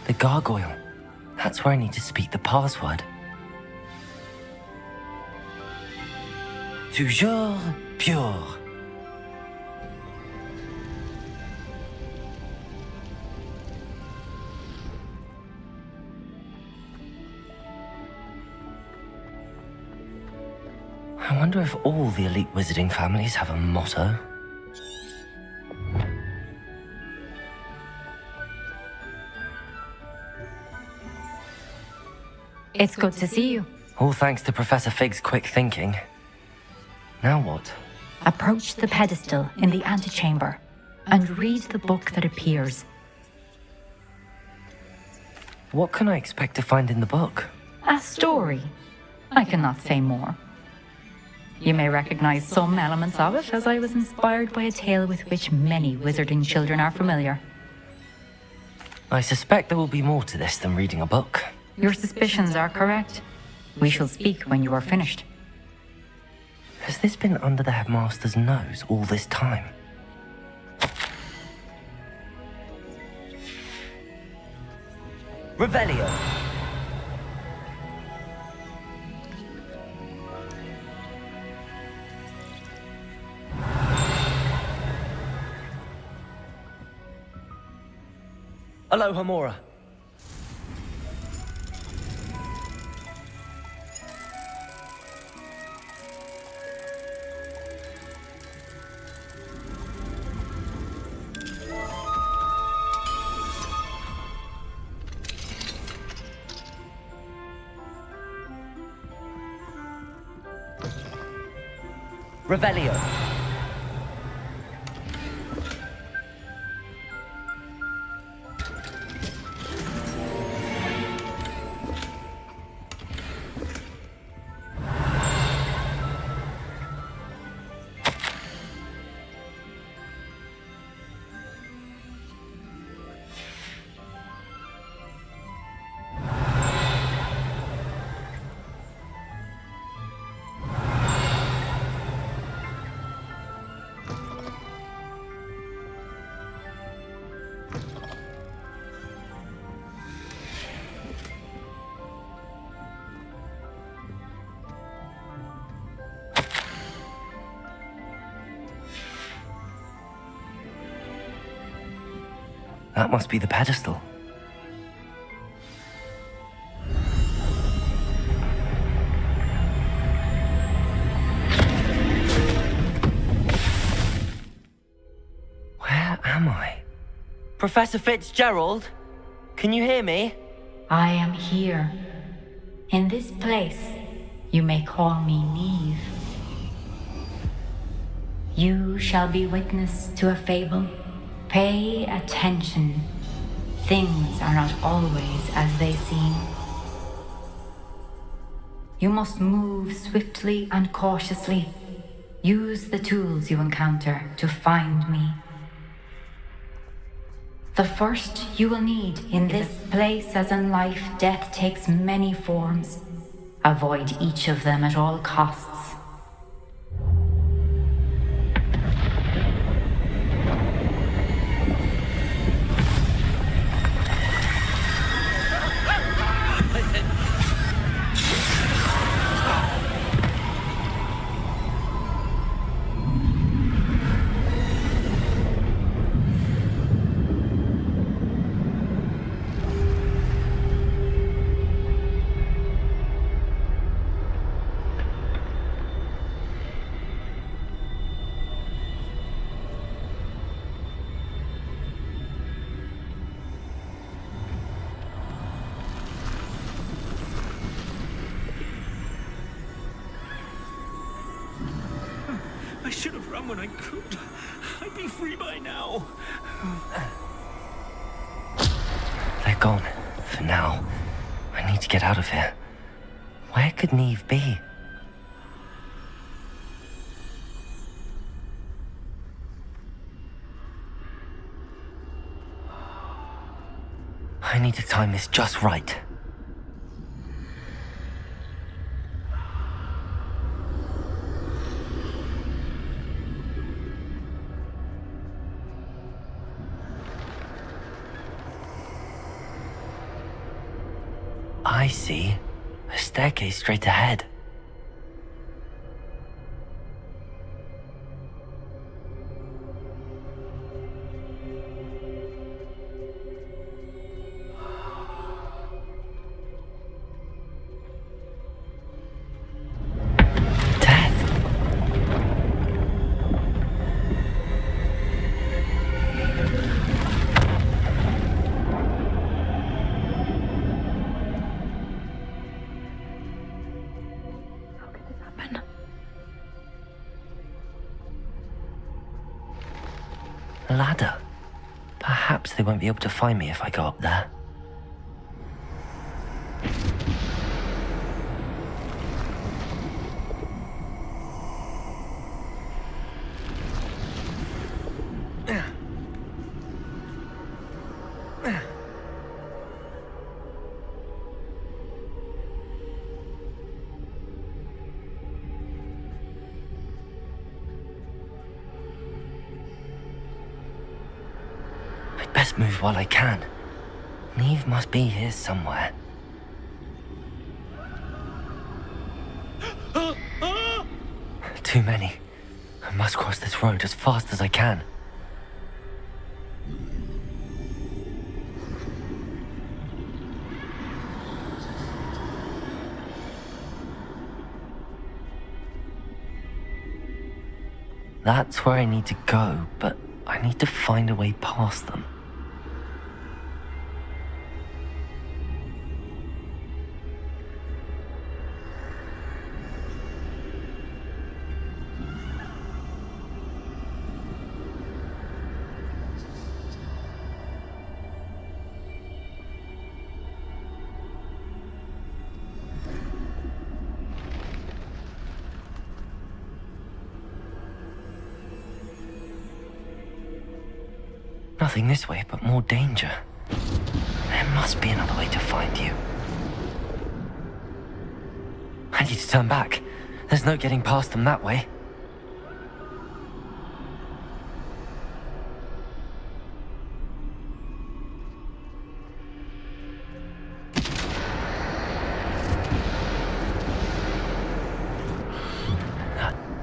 The gargoyle. That's where I need to speak the password. Toujours pure. I wonder if all the elite wizarding families have a motto.
It's good to see you.
All thanks to Professor Fig's quick thinking. Now what?
Approach the pedestal in the antechamber and read the book that appears.
What can I expect to find in the book?
A story. I cannot say more. You may recognize some elements of it, as I was inspired by a tale with which many wizarding children are familiar.
I suspect there will be more to this than reading a book.
Your suspicions are correct. We shall speak when you are finished.
Has this been under the headmaster's nose all this time? Revelio. Aloha Mora. Revelio. That must be the pedestal. Where am I? Professor Fitzgerald? Can you hear me?
I am here. In this place, you may call me Neve. You shall be witness to a fable. Pay attention. Things are not always as they seem. You must move swiftly and cautiously. Use the tools you encounter to find me. The first you will need in this place, as in life, death takes many forms. Avoid each of them at all costs.
I should have run when I could. I'd be free by now.
They're gone. For now. I need to get out of here. Where could Neve be? I need to time this just right. I see. A staircase straight ahead. A ladder. Perhaps they won't be able to find me if I go up there. best move while I can. Neve must be here somewhere. Too many. I must cross this road as fast as I can. That's where I need to go, but I need to find a way past them. Nothing this way, but more danger. There must be another way to find you. I need to turn back. There's no getting past them that way.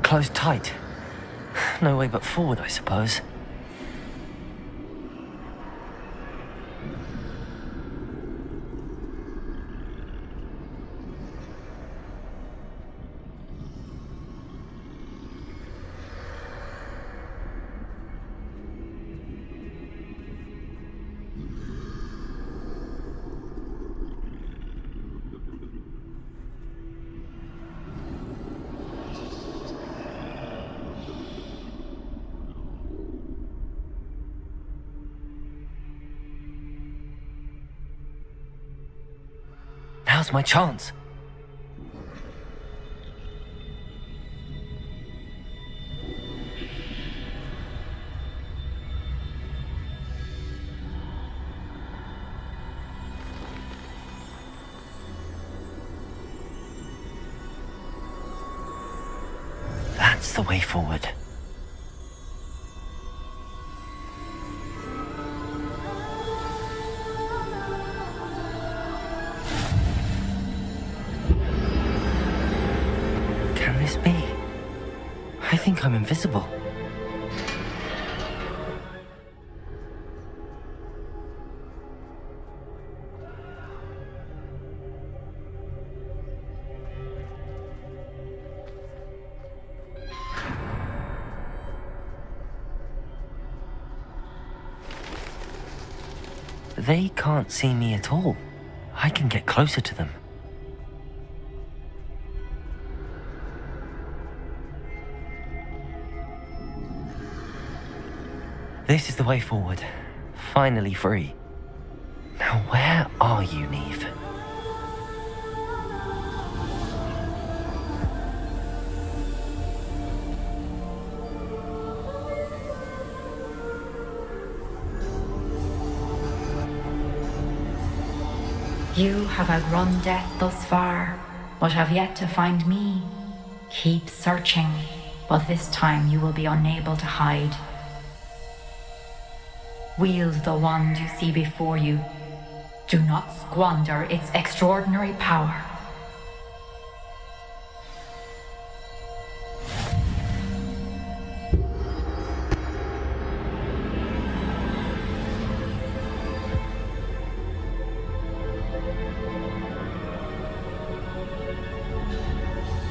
Closed tight. No way but forward, I suppose. Now's my chance. That's the way forward. I think I'm invisible. They can't see me at all. I can get closer to them. This is the way forward. Finally free. Now where are you, Neve?
You have outrun death thus far, but have yet to find me. Keep searching, but this time you will be unable to hide. Wield the wand you see before you. Do not squander its extraordinary power.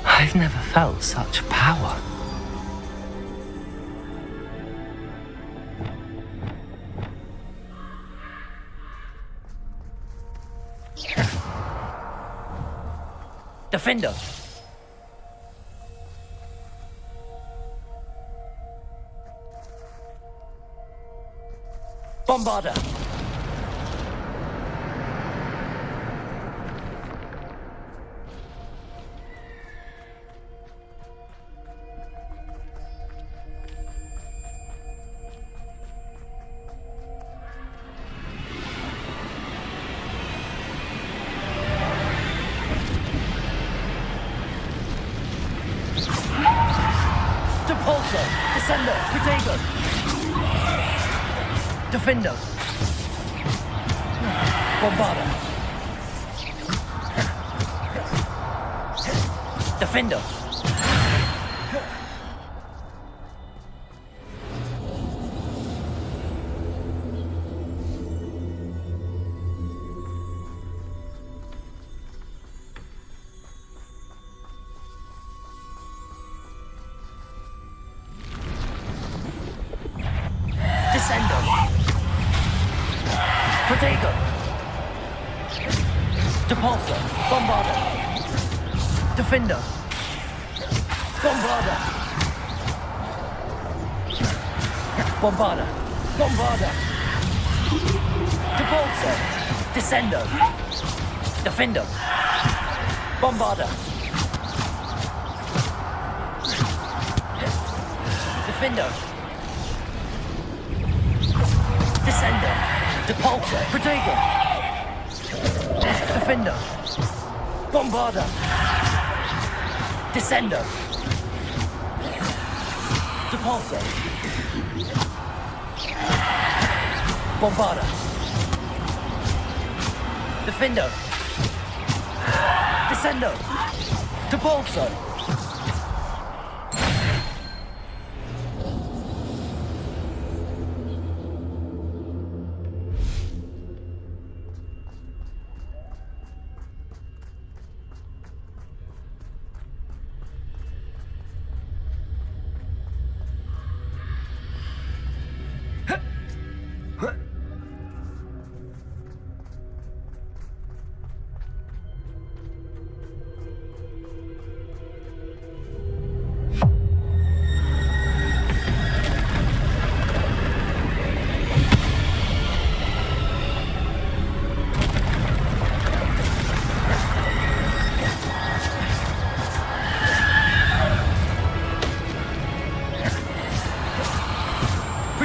I've never felt such power. Defender! Bombarder! Defender! Bombarder. Defender. Descender. Protego. Depulsor. Bombarder. Defender. Bombarder. Bombarder. Bombarder. Depulsor. Descender. Defender. Bombarder. Defender. Descender. Depulsor. Protego. Defender. Bombarder. Descender. Depulsor. Bombarder. Defender. Descender. Depulsor.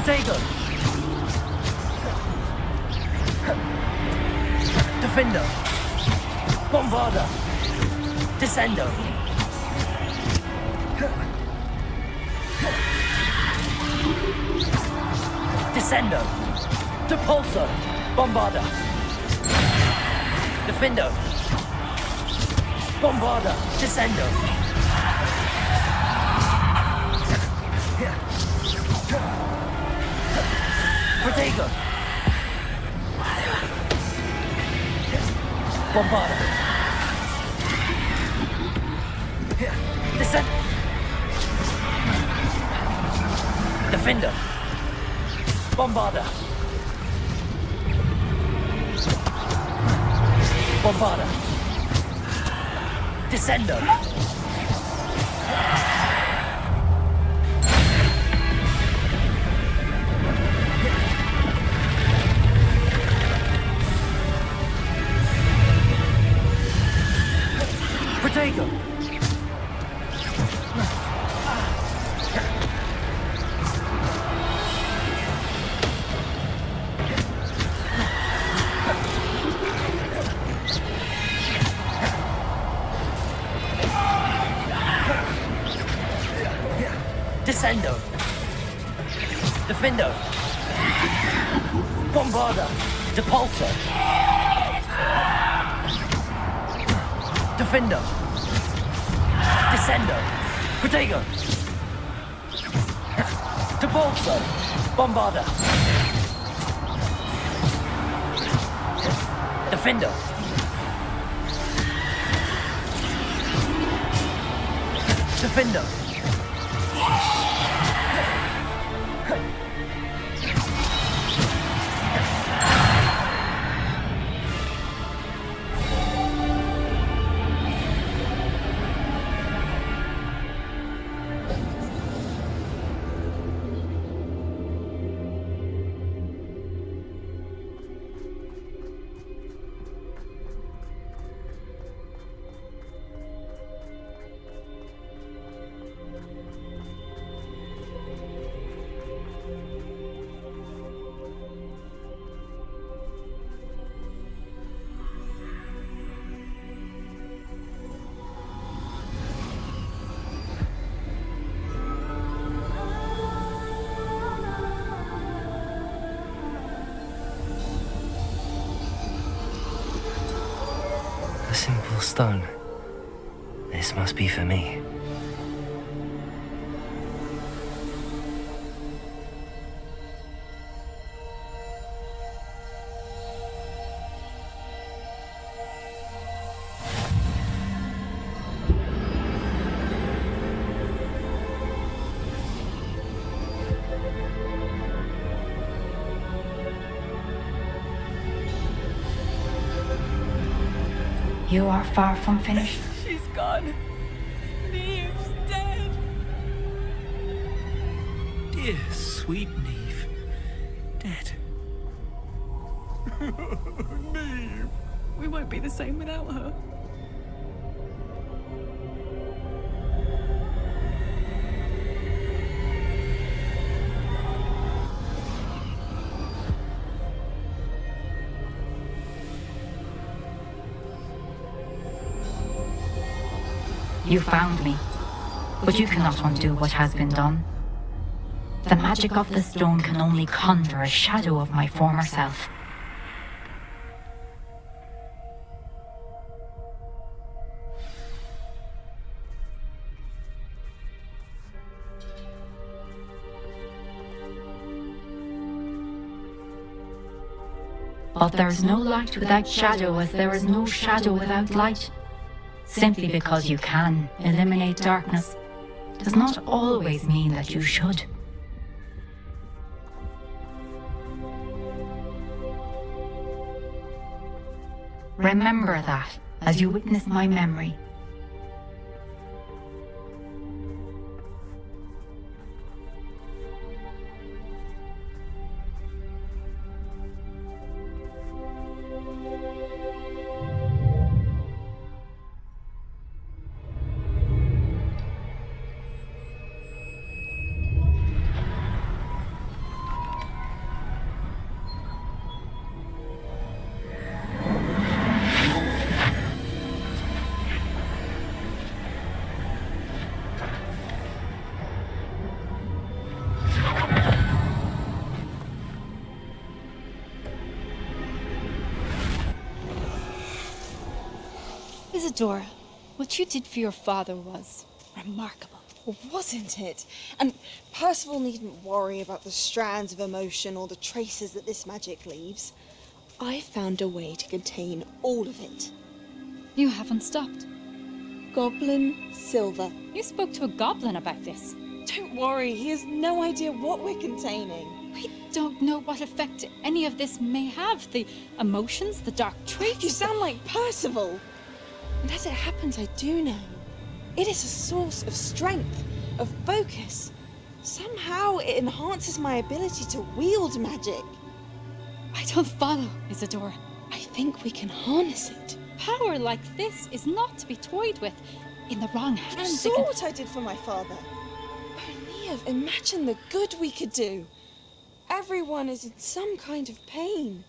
Protego. Defender. Bombarder. Descender. Descender. Depulsor. Bombarder. Defender. Bombarder. Descender. Protego. Bombarder. Descend. Defender. Bombarder. Bombarder. Descender. Protego. Descendo. Defendo. Bombarder. Depulsor. Defender. Descendo. Protego. Depulsor. Bombarder. Defender. Defender. simple stone. This must be for me.
You are far from finished.
She's gone. Neve's dead.
Dear sweet Neve. Dead.
Neve. We won't be the same without her.
You found me, but you cannot undo what has been done. The magic of the stone can only conjure a shadow of my former self. But there is no light without shadow, as there is no shadow without light. Simply because you can eliminate darkness does not always mean that you should. Remember that as you witness my memory.
Isadora, what you did for your father was remarkable.
Well, wasn't it? And Percival needn't worry about the strands of emotion or the traces that this magic leaves. I found a way to contain all of it.
You haven't stopped.
Goblin Silver.
You spoke to a goblin about this.
Don't worry, he has no idea what we're containing.
We don't know what effect any of this may have. The emotions, the dark traits.
You sound like Percival. And as it happens, I do know. It is a source of strength, of focus. Somehow it enhances my ability to wield magic.
I don't follow, Isadora.
I think we can harness it.
Power like this is not to be toyed with. In the wrong hands.
You saw what I did for my father. Oh, Neve, imagine the good we could do. Everyone is in some kind of pain.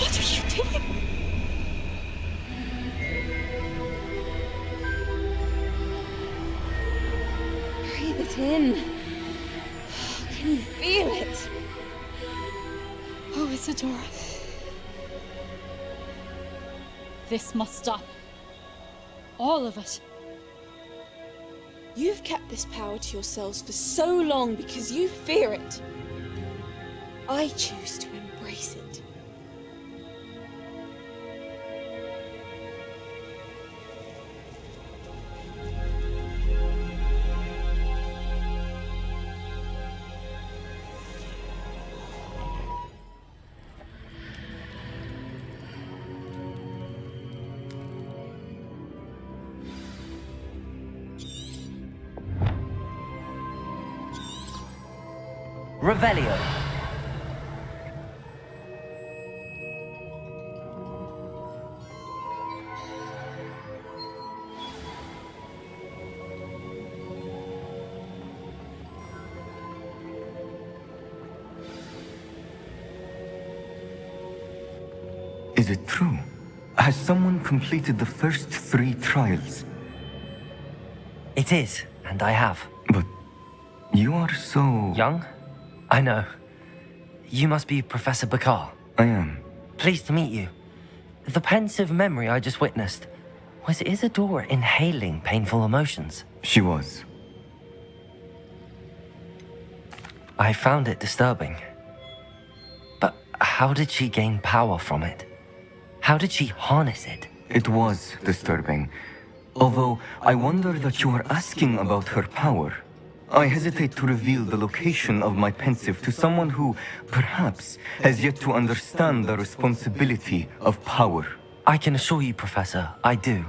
What are you doing?
Breathe it in. Can you feel it?
Oh, Isadora. This must stop. All of it.
You've kept this power to yourselves for so long because you fear it. I choose to embrace it.
Revelio.
Is it true? Has someone completed the first 3 trials?
It is, and I have.
But you are so...
young? I know. you must be Professor Bakar.
I am.
Pleased to meet you. The pensive memory I just witnessed, was Isadora inhaling painful emotions?
She was.
I found it disturbing. But how did she gain power from it? How did she harness it?
It was disturbing. Although, I wonder that you are asking about her power. I hesitate to reveal the location of my pensive to someone who, perhaps, has yet to understand the responsibility of power.
I can assure you, Professor, I do.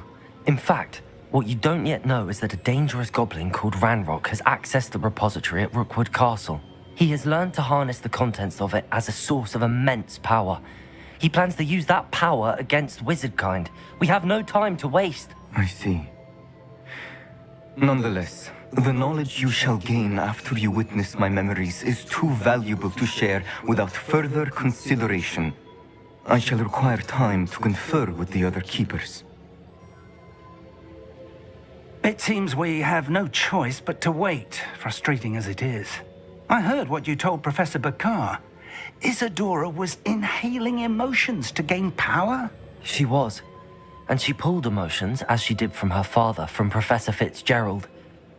In fact, what you don't yet know is that a dangerous goblin called Ranrock has accessed the repository at Rookwood Castle. He has learned to harness the contents of it as a source of immense power. He plans to use that power against wizardkind. We have no time to waste.
I see. Nonetheless, the knowledge you shall gain after you witness my memories is too valuable to share without further consideration. I shall require time to confer with the other keepers.
It seems we have no choice but to wait, frustrating as it is. I heard what you told Professor Bakar. Isadora was inhaling emotions to gain power?
She was. And she pulled emotions, as she did from her father, from Professor Fitzgerald,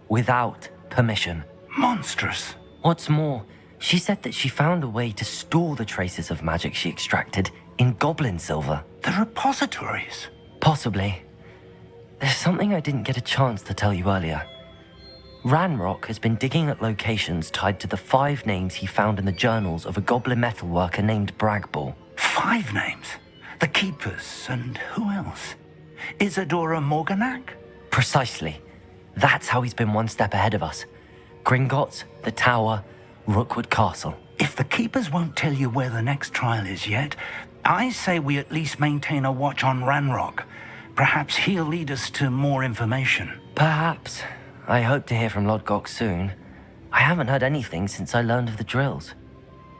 without permission.
Monstrous.
What's more, she said that she found a way to store the traces of magic she extracted in goblin silver.
The repositories?
Possibly. There's something I didn't get a chance to tell you earlier. Ranrock has been digging at locations tied to the 5 names he found in the journals of a goblin metalworker named Bragball.
5 names? The Keepers, and who else? Isadora Morganac?
Precisely. That's how he's been one step ahead of us. Gringotts, the Tower, Rookwood Castle.
If the Keepers won't tell you where the next trial is yet, I say we at least maintain a watch on Ranrock. Perhaps he'll lead us to more information.
Perhaps. I hope to hear from Lodgok soon. I haven't heard anything since I learned of the drills.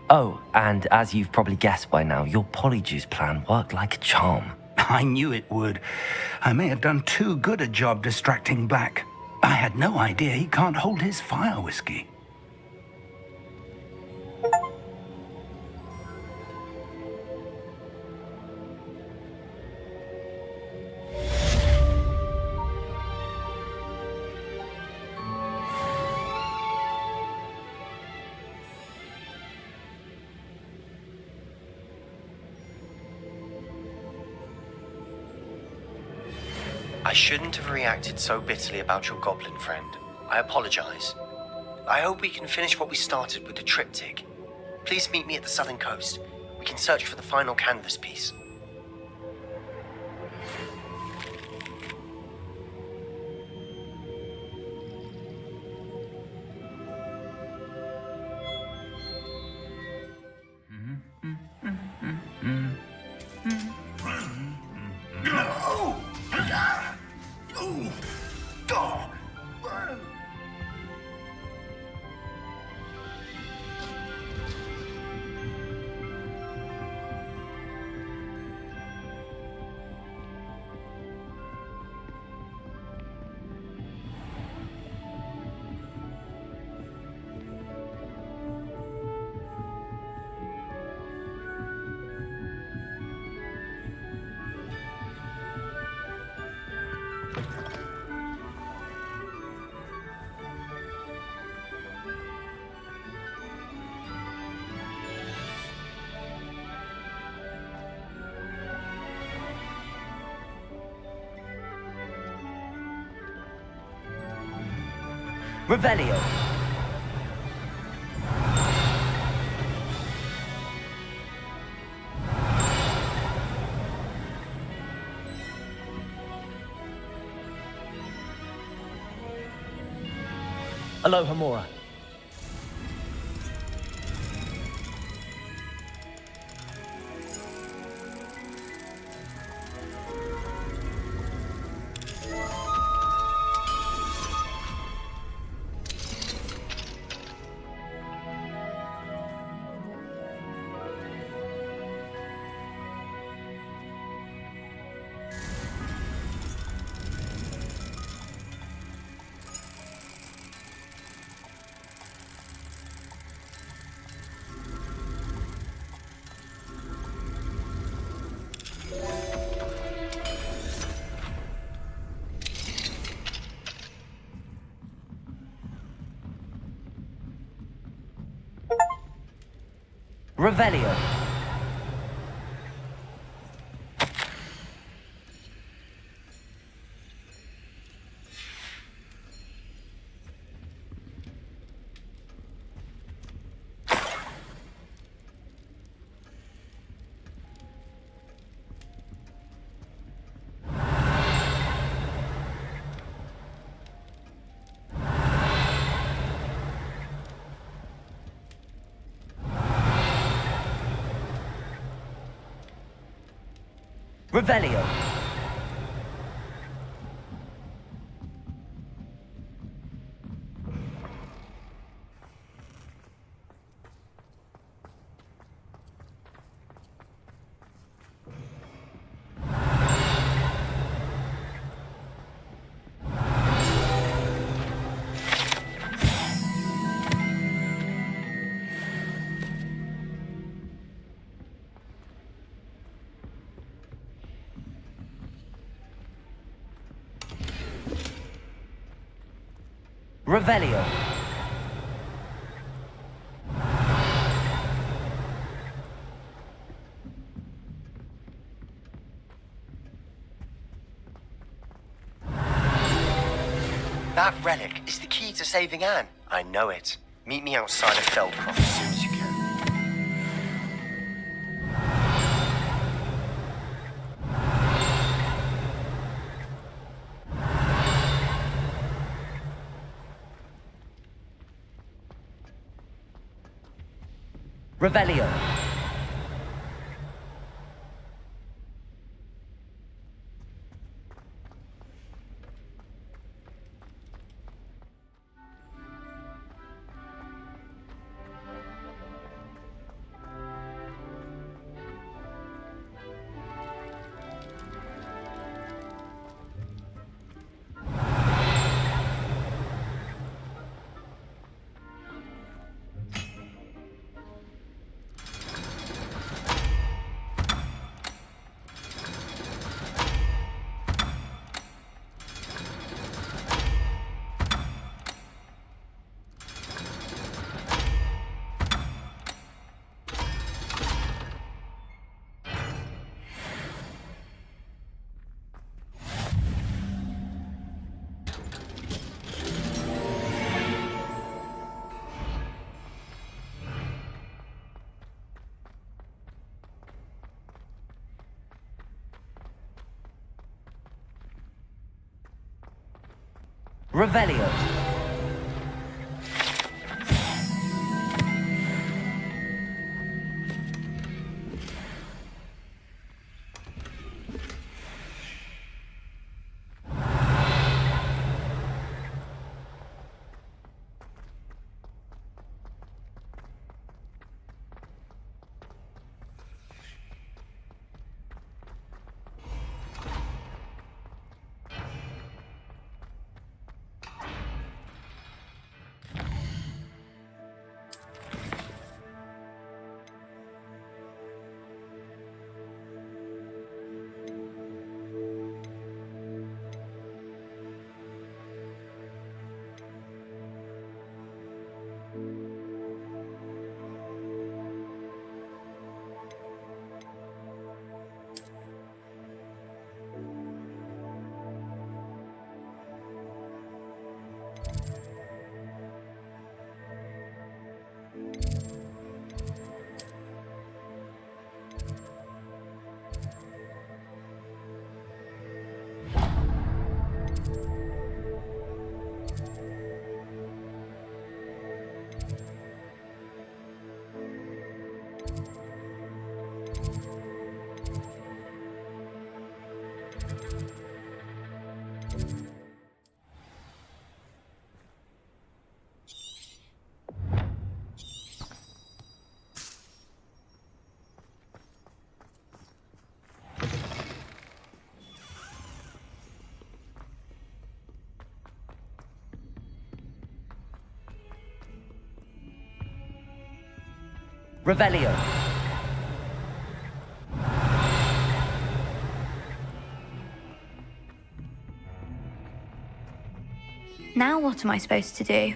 Oh, and as you've probably guessed by now, your Polyjuice plan worked like a charm.
I knew it would. I may have done too good a job distracting Black. I had no idea he can't hold his fire whiskey.
I shouldn't have reacted so bitterly about your goblin friend. I apologize. I hope we can finish what we started with the triptych. Please meet me at the southern coast. We can search for the final canvas piece.
Revelio. Aloha Mora. Revelio. Revelio. Revelio.
That relic is the key to saving Anne. I know it. Meet me outside of Feldcroft as soon as you can.
Revelio. Revelio. Revelio.
Now what am I supposed to do?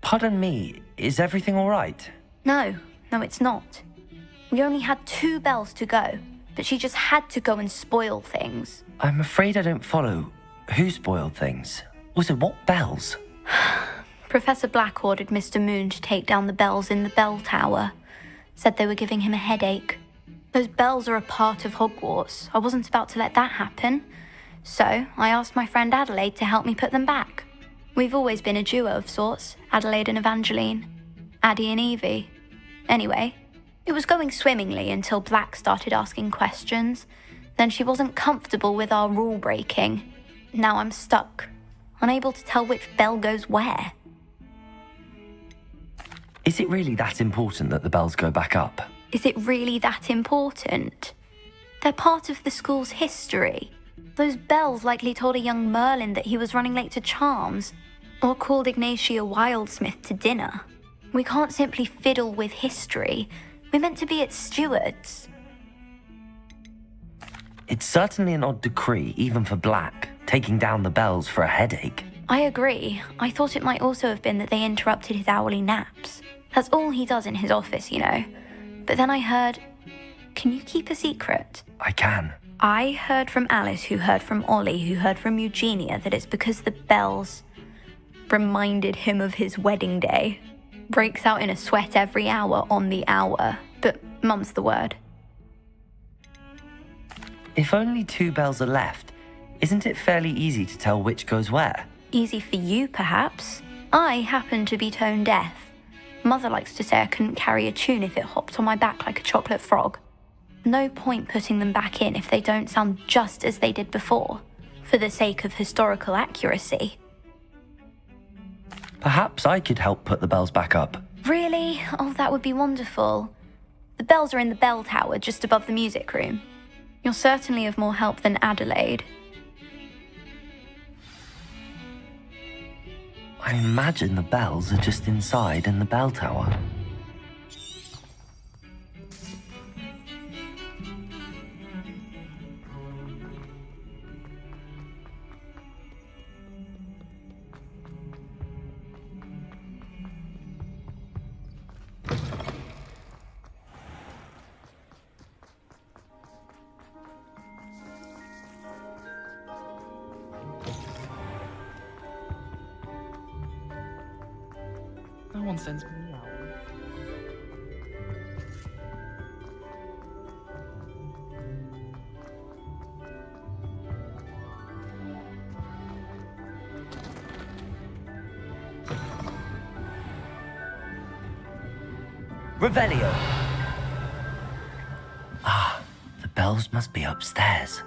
Pardon me, is everything all right?
No, it's not. We only had 2 bells to go, but she just had to go and spoil things.
I'm afraid I don't follow. Who spoiled things? Also, what bells?
Professor Black ordered Mr. Moon to take down the bells in the bell tower. Said they were giving him a headache. Those bells are a part of Hogwarts. I wasn't about to let that happen. So, I asked my friend Adelaide to help me put them back. We've always been a duo of sorts, Adelaide and Evangeline. Addie and Evie. Anyway, it was going swimmingly until Black started asking questions. Then she wasn't comfortable with our rule breaking. Now I'm stuck, unable to tell which bell goes where.
Is it really that important that the bells go back up?
Is it really that important? They're part of the school's history. Those bells likely told a young Merlin that he was running late to Charms, or called Ignatia Wildsmith to dinner. We can't simply fiddle with history. We're meant to be its stewards.
It's certainly an odd decree, even for Black, taking down the bells for a headache.
I agree. I thought it might also have been that they interrupted his hourly naps. That's all he does in his office, you know. But then I heard... Can you keep a secret?
I can.
I heard from Alice, who heard from Ollie, who heard from Eugenia, that it's because the bells reminded him of his wedding day. Breaks out in a sweat every hour on the hour. But mum's the word.
If only 2 bells are left, isn't it fairly easy to tell which goes where?
Easy for you, perhaps. I happen to be tone deaf. Mother likes to say I couldn't carry a tune if it hopped on my back like a chocolate frog. No point putting them back in if they don't sound just as they did before, for the sake of historical accuracy.
Perhaps I could help put the bells back up.
Really? Oh, that would be wonderful. The bells are in the bell tower just above the music room. You're certainly of more help than Adelaide.
I imagine the bells are just inside in the bell tower.
No one sends me out.
Revelio! Ah, the bells must be upstairs.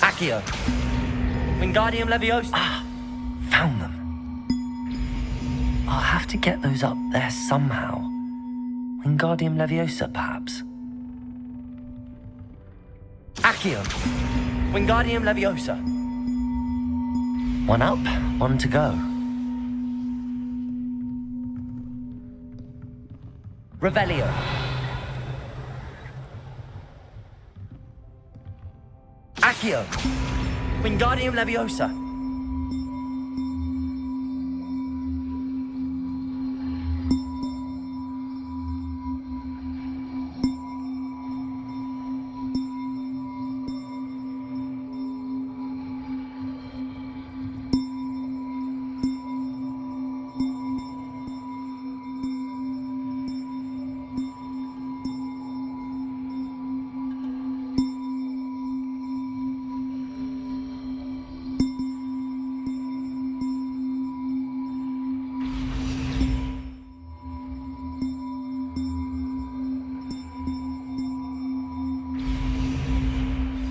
Accio! Wingardium Leviosa! Ah, found them. I'll have to get those up there somehow. Wingardium Leviosa, perhaps? Accio! Wingardium Leviosa! One up, one to go. Revelio! Accio! Wingardium Leviosa!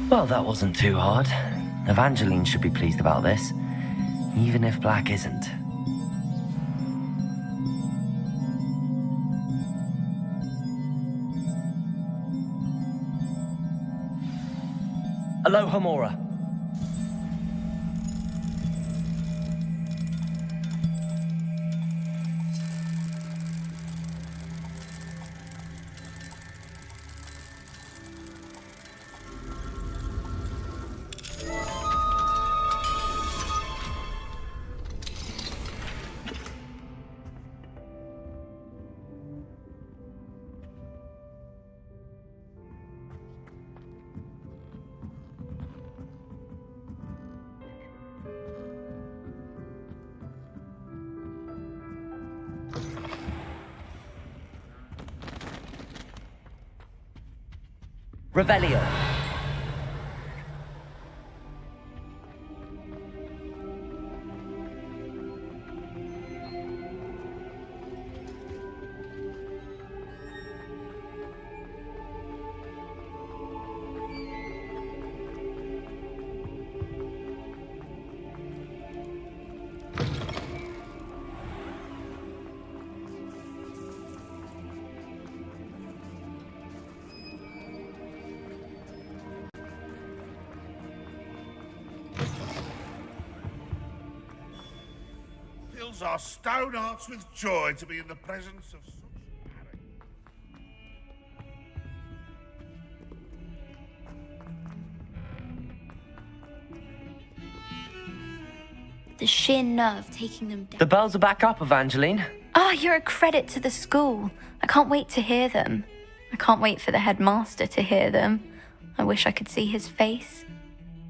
Well, that wasn't too hard. Evangeline should be pleased about this, even if Black isn't. Aloha Mora. Revelio.
Our stone hearts with joy to be in the presence of such
The sheer nerve taking them down.
The bells are back up, Evangeline.
Ah, you're a credit to the school. I can't wait to hear them. I can't wait for the headmaster to hear them. I wish I could see his face.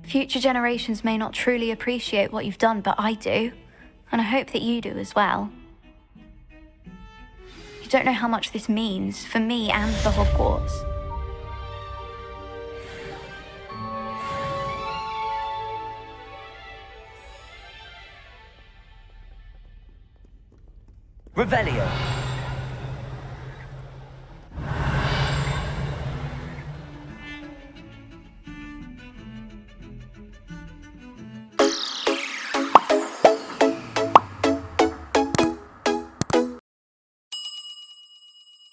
Future generations may not truly appreciate what you've done, but I do. And I hope that you do as well. You don't know how much this means for me and for Hogwarts.
Revelio.